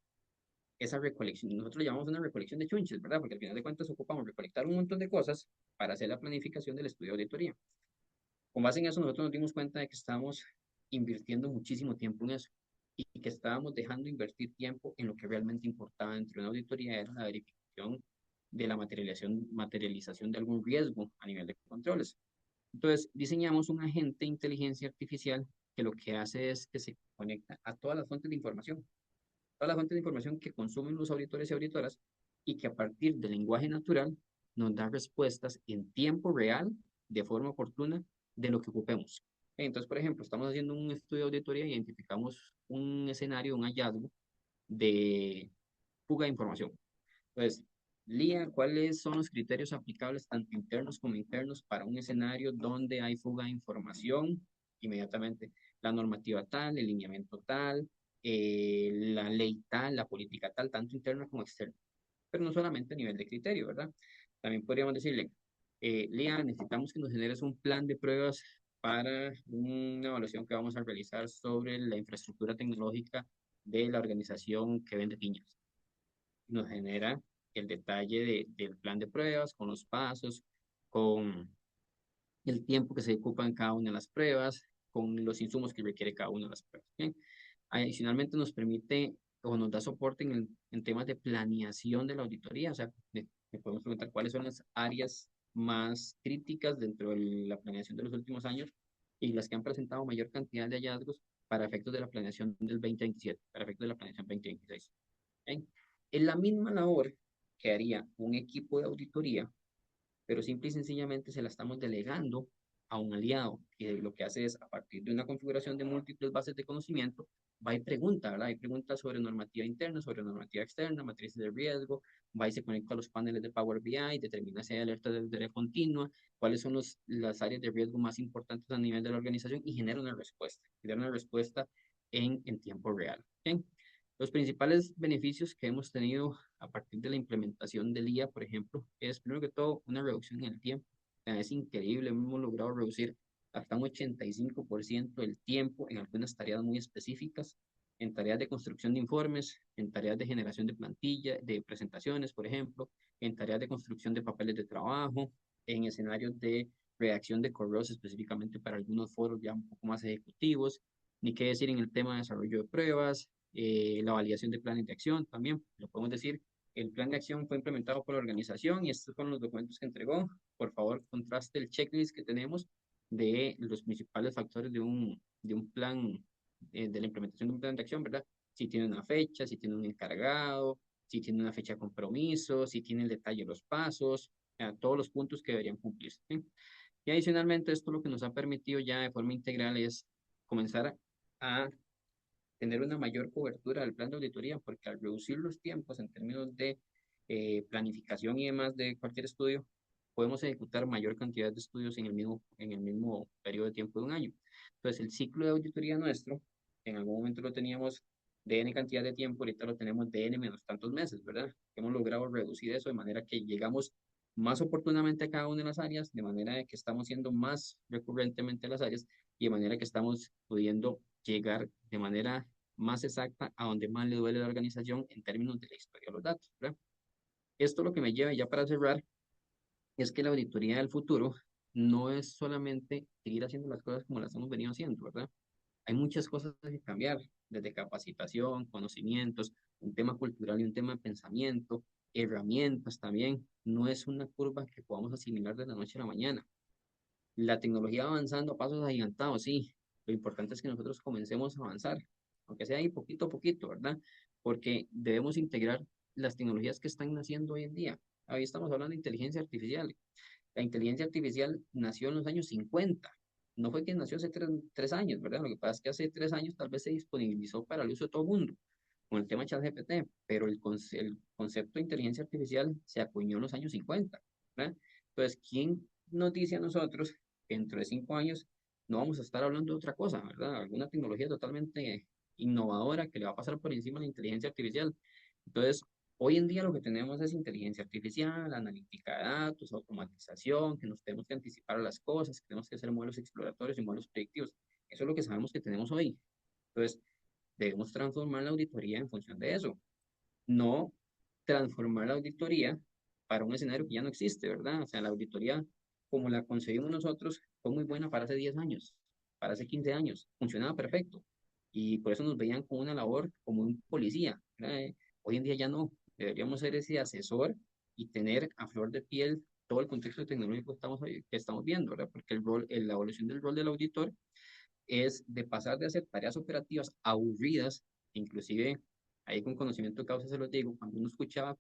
esa recolección. Nosotros lo llamamos una recolección de chunches, ¿verdad? Porque al final de cuentas ocupamos recolectar un montón de cosas para hacer la planificación del estudio de auditoría. Con base en eso, nosotros nos dimos cuenta de que estábamos invirtiendo muchísimo tiempo en eso y que estábamos dejando invertir tiempo en lo que realmente importaba dentro de una auditoría, era la verificación de la materialización de algún riesgo a nivel de controles. Entonces, diseñamos un agente de inteligencia artificial que lo que hace es que se conecta a todas las fuentes de información, todas las fuentes de información que consumen los auditores y auditoras y que a partir del lenguaje natural nos da respuestas en tiempo real, de forma oportuna, de lo que ocupemos. Entonces, por ejemplo, estamos haciendo un estudio de auditoría y identificamos un escenario, un hallazgo de fuga de información. Entonces, Lía, ¿cuáles son los criterios aplicables tanto internos como internos para un escenario donde hay fuga de información? Inmediatamente, la normativa tal, el lineamiento tal, la ley tal, la política tal, tanto interna como externa. Pero no solamente a nivel de criterio, ¿verdad? También podríamos decirle, Lía, necesitamos que nos generes un plan de pruebas para una evaluación que vamos a realizar sobre la infraestructura tecnológica de la organización que vende piñas. Nos genera el detalle del plan de pruebas, con los pasos, con el tiempo que se ocupa en cada una de las pruebas, con los insumos que requiere cada una de las pruebas. Bien. Adicionalmente nos permite o nos da soporte en temas de planeación de la auditoría, o sea, podemos preguntar cuáles son las áreas más críticas dentro de la planeación de los últimos años y las que han presentado mayor cantidad de hallazgos para efectos de la planeación del 2027, para efectos de la planeación 2026. ¿Okay? Es la misma labor que haría un equipo de auditoría, pero simple y sencillamente se la estamos delegando a un aliado, que lo que hace es, a partir de una configuración de múltiples bases de conocimiento, va y pregunta, ¿verdad? Y pregunta sobre normativa interna, sobre normativa externa, matrices de riesgo, va y se conecta a los paneles de Power BI, determina si hay alerta de auditoría continua, cuáles son las áreas de riesgo más importantes a nivel de la organización y genera una respuesta en tiempo real. ¿Okay? Los principales beneficios que hemos tenido a partir de la implementación del IA, por ejemplo, es primero que todo una reducción en el tiempo. O sea, es increíble, hemos logrado reducir hasta un 85% del tiempo en algunas tareas muy específicas, en tareas de construcción de informes, en tareas de generación de plantilla, de presentaciones, por ejemplo, en tareas de construcción de papeles de trabajo, en escenarios de redacción de correos específicamente para algunos foros ya un poco más ejecutivos, ni qué decir en el tema de desarrollo de pruebas, la validación de planes de acción también, lo podemos decir. El plan de acción fue implementado por la organización y estos fueron los documentos que entregó. Por favor, contraste el checklist que tenemos de los principales factores de un plan, de la implementación de un plan de acción, ¿verdad? Si tiene una fecha, si tiene un encargado, si tiene una fecha de compromiso, si tiene el detalle de los pasos, todos los puntos que deberían cumplirse. ¿Sí? Y adicionalmente, esto lo que nos ha permitido ya de forma integral es comenzar a tener una mayor cobertura del plan de auditoría, porque al reducir los tiempos en términos de planificación y demás de cualquier estudio, podemos ejecutar mayor cantidad de estudios en el mismo periodo de tiempo de un año. Entonces, el ciclo de auditoría nuestro, en algún momento lo teníamos de N cantidad de tiempo, ahorita lo tenemos de N menos tantos meses, ¿verdad? Hemos logrado reducir eso de manera que llegamos más oportunamente a cada una de las áreas, de manera de que estamos siendo más recurrentemente a las áreas y de manera que estamos pudiendo llegar de manera más exacta a donde más le duele a la organización en términos de la historia de los datos, ¿verdad? Esto lo que me lleva ya para cerrar es que la auditoría del futuro no es solamente seguir haciendo las cosas como las hemos venido haciendo, ¿verdad? Hay muchas cosas que cambiar, desde capacitación, conocimientos, un tema cultural y un tema de pensamiento, herramientas también. No es una curva que podamos asimilar de la noche a la mañana. La tecnología va avanzando a pasos agigantados, sí. Lo importante es que nosotros comencemos a avanzar, aunque sea ahí poquito a poquito, ¿verdad? Porque debemos integrar las tecnologías que están naciendo hoy en día. Ahí estamos hablando de inteligencia artificial. La inteligencia artificial nació en los años 50. No fue que nació hace 3 años, ¿verdad? Lo que pasa es que hace 3 años tal vez se disponibilizó para el uso de todo el mundo con el tema ChatGPT, pero el concepto de inteligencia artificial se acuñó en los años 50, ¿verdad? Entonces, ¿quién nos dice a nosotros que dentro de 5 años no vamos a estar hablando de otra cosa, ¿verdad? Alguna tecnología totalmente innovadora que le va a pasar por encima a la inteligencia artificial. Entonces, hoy en día lo que tenemos es inteligencia artificial, analítica de datos, automatización, que nos tenemos que anticipar a las cosas, que tenemos que hacer modelos exploratorios y modelos predictivos. Eso es lo que sabemos que tenemos hoy. Entonces, debemos transformar la auditoría en función de eso, no transformar la auditoría para un escenario que ya no existe, ¿verdad? O sea, la auditoría, como la concebimos nosotros, fue muy buena para hace 10 años, para hace 15 años, funcionaba perfecto. Y por eso nos veían como una labor, como un policía, ¿verdad? Hoy en día ya no, deberíamos ser ese asesor y tener a flor de piel todo el contexto tecnológico que estamos viendo, ¿verdad? Porque la evolución del rol del auditor es de pasar de hacer tareas operativas aburridas, inclusive ahí con conocimiento de causa se los digo, cuando uno escuchaba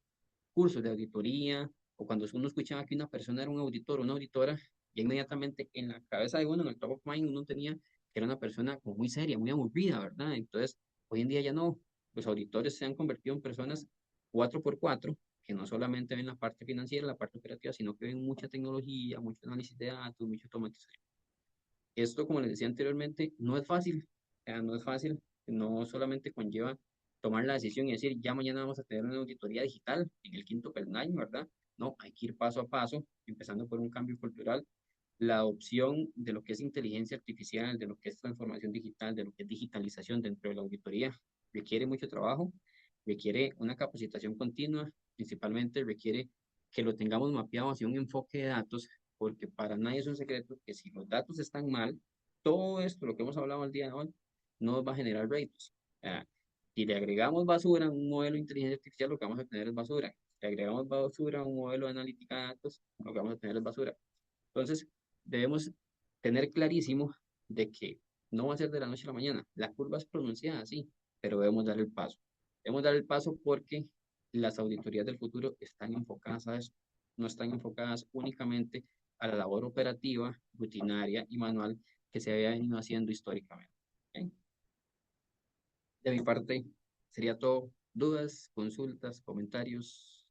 cursos de auditoría o cuando uno escuchaba que una persona era un auditor o una auditora, ya inmediatamente en la cabeza de uno, en el top of mind, uno tenía que era una persona como muy seria, muy aburrida, ¿verdad? Entonces, hoy en día ya no, los auditores se han convertido en personas 4x4 que no solamente ven la parte financiera, la parte operativa, sino que ven mucha tecnología, mucho análisis de datos, mucha automatización. Esto, como les decía anteriormente, no es fácil, no es fácil, no solamente conlleva tomar la decisión y decir, ya mañana vamos a tener una auditoría digital en el quinto peldaño, ¿verdad? No, hay que ir paso a paso, empezando por un cambio cultural. La adopción de lo que es inteligencia artificial, de lo que es transformación digital, de lo que es digitalización dentro de la auditoría, requiere mucho trabajo, requiere una capacitación continua, principalmente requiere que lo tengamos mapeado hacia un enfoque de datos porque para nadie es un secreto que si los datos están mal, todo esto, lo que hemos hablado el día de hoy, no nos va a generar réditos. Si le agregamos basura a un modelo de inteligencia artificial, lo que vamos a tener es basura. Si le agregamos basura a un modelo de analítica de datos, lo que vamos a tener es basura. Entonces, debemos tener clarísimo de que no va a ser de la noche a la mañana. La curva es pronunciada, sí, pero debemos dar el paso. Debemos dar el paso porque las auditorías del futuro están enfocadas a eso, no están enfocadas únicamente a la labor operativa, rutinaria y manual que se había venido haciendo históricamente. ¿Ok? De mi parte, sería todo. ¿Dudas, consultas, comentarios?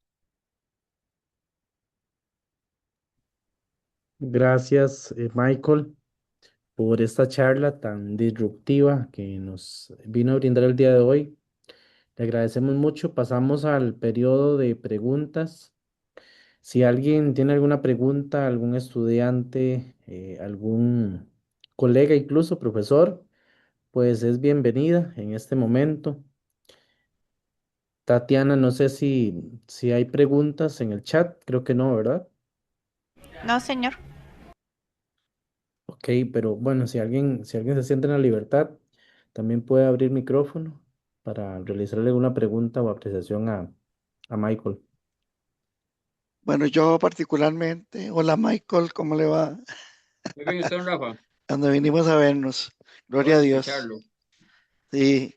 Gracias, Michael, por esta charla tan disruptiva que nos vino a brindar el día de hoy. Le agradecemos mucho. Pasamos al periodo de preguntas. Si alguien tiene alguna pregunta, algún estudiante, algún colega, incluso profesor, pues es bienvenida en este momento. Tatiana, no sé si hay preguntas en el chat, creo que no, ¿verdad? No, señor. Ok, pero bueno, si alguien se siente en la libertad. También puede abrir micrófono para realizarle una pregunta o apreciación a Michael. Bueno, yo particularmente, hola Michael, ¿cómo le va? Muy bien, usted, don Rafa. Cuando vinimos a vernos, gloria a Gusto Dios. escucharlo. Sí,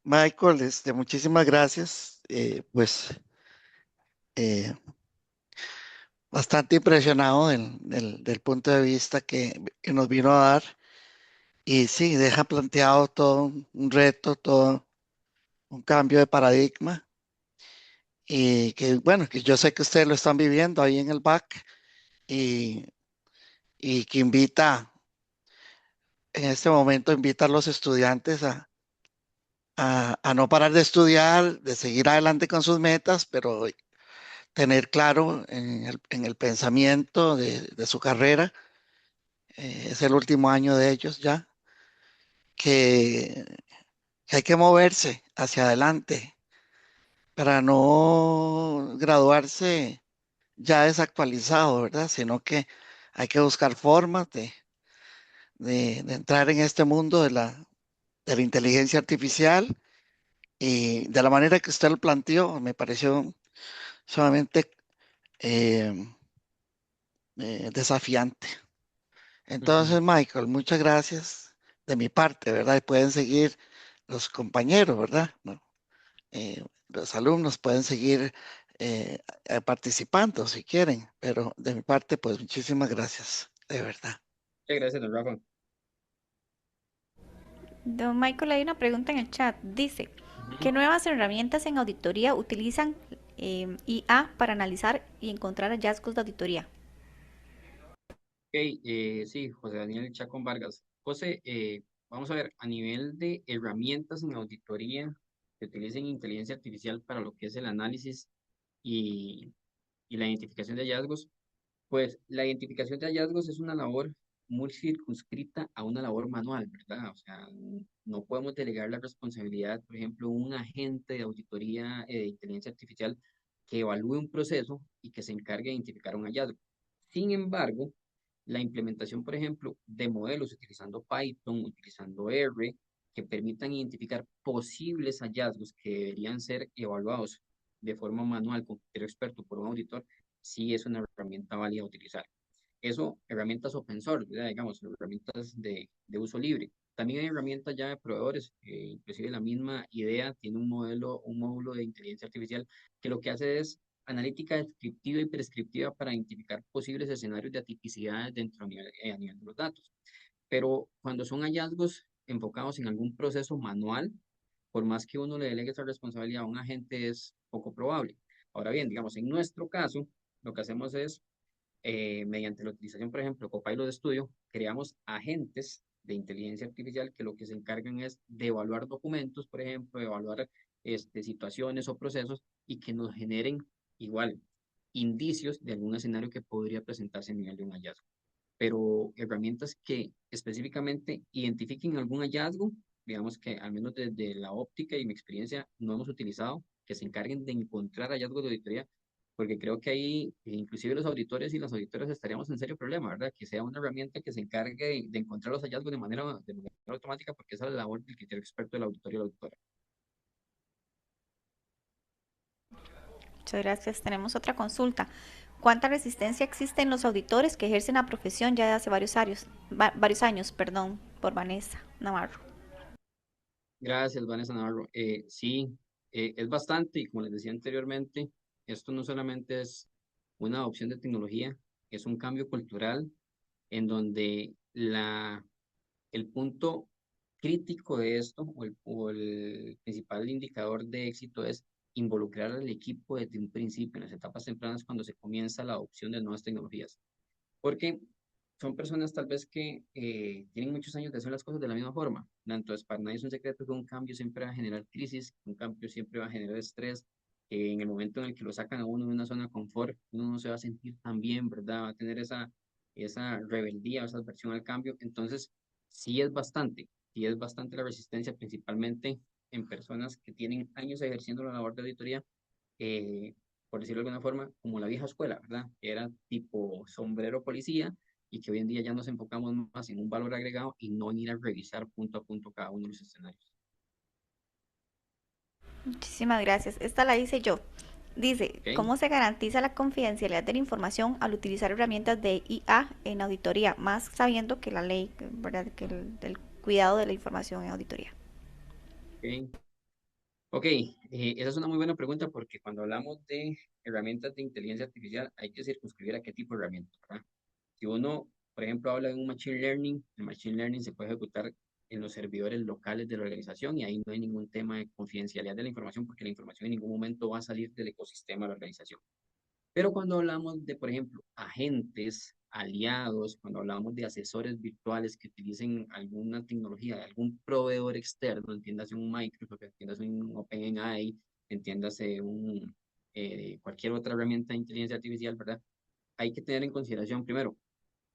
Michael, muchísimas gracias. Pues eh, bastante impresionado del punto de vista que nos vino a dar. Y sí, deja planteado todo un reto, todo un cambio de paradigma. Y que bueno, que yo sé que ustedes lo están viviendo ahí en el back y, y que en este momento invita a los estudiantes a no parar de estudiar, de seguir adelante con sus metas, pero tener claro en el pensamiento de su carrera, es el último año de ellos ya, que, que hay que moverse hacia adelante para no graduarse ya desactualizado, ¿verdad? Sino que hay que buscar formas de entrar en este mundo de la inteligencia artificial y de la manera que usted lo planteó, me pareció sumamente eh, desafiante. Ujú. Entonces, Michael, muchas gracias de mi parte, ¿verdad? Y pueden seguir los compañeros, ¿verdad? No, los alumnos pueden seguir participando si quieren, pero de mi parte, pues muchísimas gracias, de verdad. Muchas gracias, don Rafa. Don Michael, hay una pregunta en el chat. Dice, Ujú. ¿qué nuevas herramientas en auditoría utilizan IA para analizar y encontrar hallazgos de auditoría? Ok, sí, José Daniel Chacón Vargas. José, vamos a ver, a nivel de herramientas en auditoría que utilicen inteligencia artificial para lo que es el análisis y, y la identificación de hallazgos, pues la identificación de hallazgos es una labor muy circunscrita a una labor manual, ¿verdad? O sea, no podemos delegar la responsabilidad, por ejemplo, a un agente de auditoría de inteligencia artificial que evalúe un proceso y que se encargue de identificar un hallazgo. Sin embargo, la implementación, por ejemplo, de modelos utilizando Python, utilizando R, que permitan identificar posibles hallazgos que deberían ser evaluados de forma manual con criterio experto por un auditor, sí es una herramienta válida a utilizar. Eso, herramientas open source, ¿verdad? Digamos, herramientas de uso libre. También hay herramientas ya de proveedores, inclusive la misma idea tiene un módulo de inteligencia artificial que lo que hace es analítica descriptiva y prescriptiva para identificar posibles escenarios de atipicidades dentro a nivel de los datos. Pero cuando son hallazgos enfocados en algún proceso manual, por más que uno le delegue esa responsabilidad a un agente, es poco probable. Ahora bien, digamos, en nuestro caso, lo que hacemos es mediante la utilización, por ejemplo, Copilot Studio, creamos agentes de inteligencia artificial que lo que se encargan es de evaluar documentos, por ejemplo, de evaluar situaciones o procesos y que nos generen igual indicios de algún escenario que podría presentarse a nivel de un hallazgo. Pero herramientas que específicamente identifiquen algún hallazgo, digamos que al menos desde la óptica y mi experiencia no hemos utilizado, que se encarguen de encontrar hallazgos de auditoría, porque creo que ahí inclusive los auditores y las auditoras estaríamos en serio problema, ¿verdad? Que sea una herramienta que se encargue de encontrar los hallazgos de manera automática, porque esa es la labor del criterio experto del auditor y la auditora. Muchas gracias. Tenemos otra consulta. ¿Cuánta resistencia existe en los auditores que ejercen la profesión ya de hace varios años, perdón, por Vanessa Navarro? Gracias, Vanessa Navarro. Sí, es bastante y como les decía anteriormente, esto no solamente es una adopción de tecnología, es un cambio cultural en donde el punto crítico de esto o el principal indicador de éxito es involucrar al equipo desde un principio, en las etapas tempranas, cuando se comienza la adopción de nuevas tecnologías. Porque son personas tal vez que tienen muchos años de hacer las cosas de la misma forma, ¿no? Entonces, para nadie es un secreto que un cambio siempre va a generar crisis, un cambio siempre va a generar estrés. En el momento en el que lo sacan a uno de una zona de confort, uno no se va a sentir tan bien, ¿verdad? Va a tener esa rebeldía, esa aversión al cambio. Entonces, sí es bastante la resistencia, principalmente en personas que tienen años ejerciendo la labor de auditoría, eh, por decirlo de alguna forma, como la vieja escuela, ¿verdad? Era tipo sombrero policía y que hoy en día ya nos enfocamos más en un valor agregado y no en ir a revisar punto a punto cada uno de los escenarios. Muchísimas gracias. Esta la hice yo. Dice, ¿Ok? ¿cómo se garantiza la confidencialidad de la información al utilizar herramientas de IA en auditoría? Más sabiendo que la ley, ¿verdad? Que el cuidado de la información en auditoría. ¿Ok? Ok, esa es una muy buena pregunta porque cuando hablamos de herramientas de inteligencia artificial hay que circunscribir a qué tipo de herramienta, ¿verdad? Si uno, por ejemplo, habla de un machine learning, el machine learning se puede ejecutar en los servidores locales de la organización y ahí no hay ningún tema de confidencialidad de la información porque la información en ningún momento va a salir del ecosistema de la organización. Pero cuando hablamos de, por ejemplo, agentes, aliados, cuando hablamos de asesores virtuales que utilicen alguna tecnología de algún proveedor externo, entiéndase un Microsoft, entiéndase un OpenAI, entiéndase cualquier otra herramienta de inteligencia artificial, ¿verdad? Hay que tener en consideración, primero,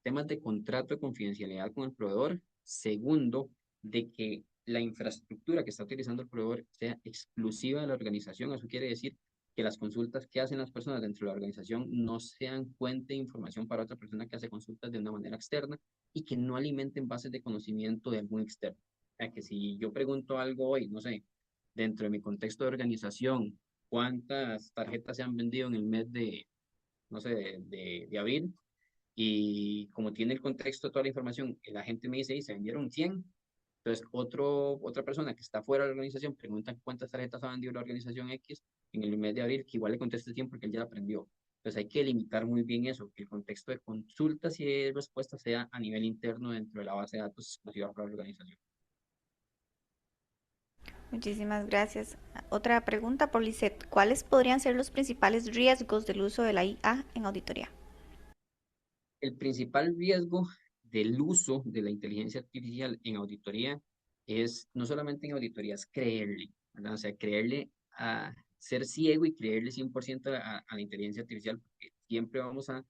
temas de contrato de confidencialidad con el proveedor. Segundo, de que la infraestructura que está utilizando el proveedor sea exclusiva de la organización. Eso quiere decir que las consultas que hacen las personas dentro de la organización no sean fuente de información para otra persona que hace consultas de una manera externa y que no alimenten bases de conocimiento de algún externo. O sea, que si yo pregunto algo hoy, no sé, dentro de mi contexto de organización, cuántas tarjetas se han vendido en el mes de, no sé, de abril, y como tiene el contexto de toda la información, la gente me dice, y se vendieron 100. Entonces, otra persona que está fuera de la organización pregunta cuántas tarjetas ha vendido la organización X en el mes de abril, que igual le conteste 100 porque él ya la aprendió. Entonces, hay que delimitar muy bien eso, que el contexto de consultas y de respuestas sea a nivel interno dentro de la base de datos exclusiva para la organización. Muchísimas gracias. Otra pregunta por Lisette. ¿Cuáles podrían ser los principales riesgos del uso de la IA en auditoría? El principal riesgo del uso de la inteligencia artificial en auditoría es no solamente en auditoría, es creerle, ¿verdad? O sea, creerle a ser ciego y creerle 100% a la inteligencia artificial, porque siempre vamos a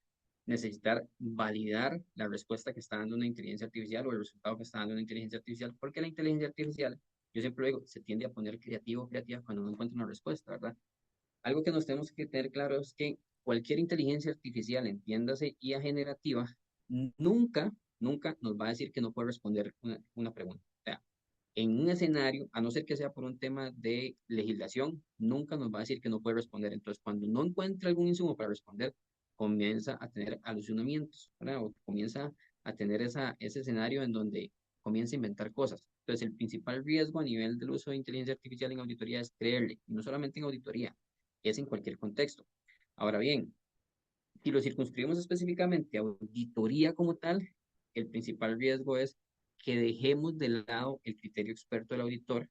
necesitar validar la respuesta que está dando una inteligencia artificial o el resultado que está dando una inteligencia artificial, porque la inteligencia artificial, yo siempre digo, se tiende a poner creativo o creativa cuando no encuentra una respuesta, ¿verdad? Algo que nos tenemos que tener claro es que cualquier inteligencia artificial, entiéndase IA generativa, nunca nos va a decir que no puede responder una pregunta. O sea, en un escenario, a no ser que sea por un tema de legislación, nunca nos va a decir que no puede responder. Entonces, cuando no encuentra algún insumo para responder, comienza a tener alucinamientos, ¿verdad? O comienza a tener ese escenario en donde comienza a inventar cosas. Entonces, el principal riesgo a nivel del uso de inteligencia artificial en auditoría es creerle, y no solamente en auditoría, es en cualquier contexto. Ahora bien, si lo circunscribimos específicamente a auditoría como tal, el principal riesgo es que dejemos de lado el criterio experto del auditor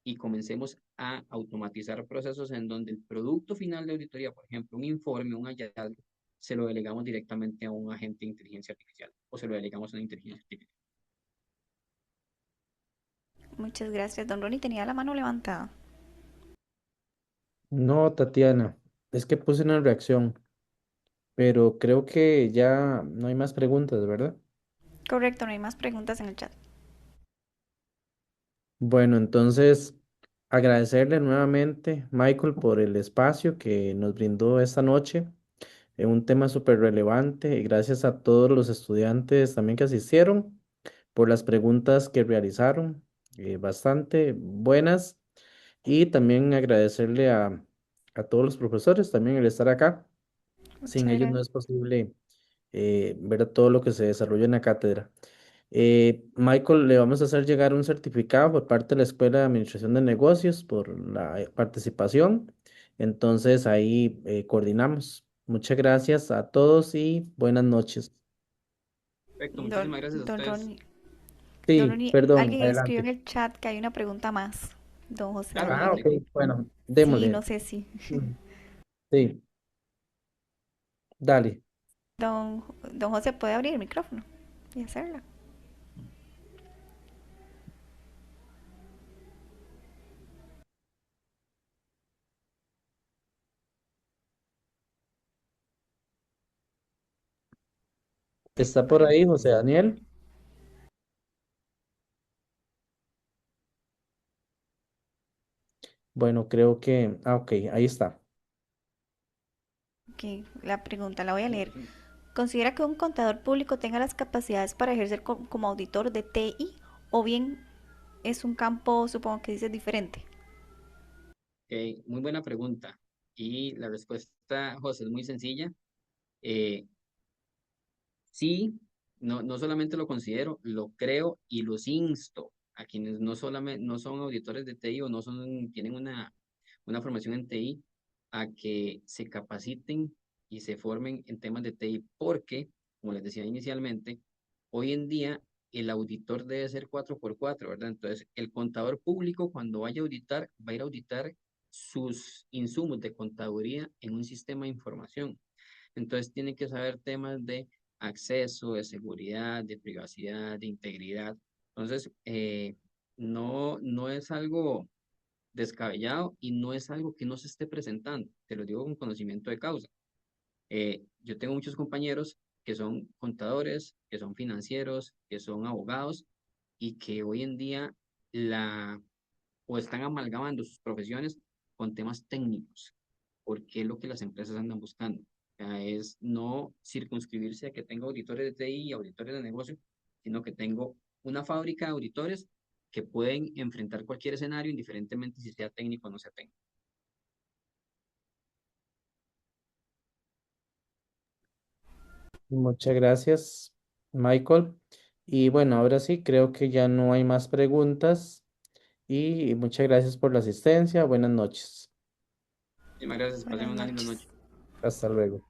y comencemos a automatizar procesos en donde el producto final de auditoría, por ejemplo, un informe, un hallazgo, se lo delegamos directamente a un agente de inteligencia artificial o se lo delegamos a una inteligencia artificial. Muchas gracias. Don Ronnie tenía la mano levantada. No, Tatiana, es que puse una reacción, pero creo que ya no hay más preguntas, ¿verdad? Correcto, no hay más preguntas en el chat. Bueno, entonces agradecerle nuevamente, Michael, por el espacio que nos brindó esta noche en un tema súper relevante y gracias a todos los estudiantes también que asistieron por las preguntas que realizaron, bastante buenas, y también agradecerle a todos los profesores también el estar acá. Sin Muchas ellos no gracias. es posible ver todo lo que se desarrolla en la cátedra. Michael, le vamos a hacer llegar un certificado por parte de la Escuela de Administración de Negocios por la participación. Entonces ahí coordinamos. Muchas gracias a todos y buenas noches. Perfecto, Don, muchísimas gracias a don ustedes. Ronnie, don Sí, Ronnie, perdón, alguien escribió en adelante. el chat que hay una pregunta más. Don José Claro, Ah, Daniel. ok, adelante. bueno, Sí, no démosle. sé si. Mm, sí, dale. Don José puede abrir el micrófono y hacerla. ¿Está por Parece. ahí, José Daniel? Bueno, creo que... Ah, ok, ahí está. Ok, la pregunta la voy a leer. ¿Considera que un contador público tenga las capacidades para ejercer como auditor de TI o bien es un campo, supongo que dices, diferente? Muy buena pregunta. Y la respuesta, José, es muy sencilla. Eh, sí, no solamente lo considero, lo creo y los insto a quienes no solamente no son auditores de TI o no son, tienen una formación en TI, a que se capaciten y se formen en temas de TI, porque, como les decía inicialmente, hoy en día el auditor debe ser 4x4, ¿verdad? Entonces, el contador público cuando vaya a auditar, va a ir a auditar sus insumos de contaduría en un sistema de información. Entonces, tiene que saber temas de acceso, de seguridad, de privacidad, de integridad. Entonces, no es algo descabellado y no es algo que no se esté presentando. Te lo digo con conocimiento de causa. Yo tengo muchos compañeros que son contadores, que son financieros, que son abogados y que hoy en día la o están amalgamando sus profesiones con temas técnicos, porque es lo que las empresas andan buscando. O sea, es no circunscribirse a que tengo auditores de TI y auditores de negocio, sino que tengo una fábrica de auditores que pueden enfrentar cualquier escenario, indiferentemente si sea técnico o no sea técnico. Muchas gracias, Michael. Y bueno, ahora sí, creo que ya no hay más preguntas y muchas gracias por la asistencia. Buenas noches. Muchísimas gracias, pasen Buenas una linda noche. noches. Hasta luego.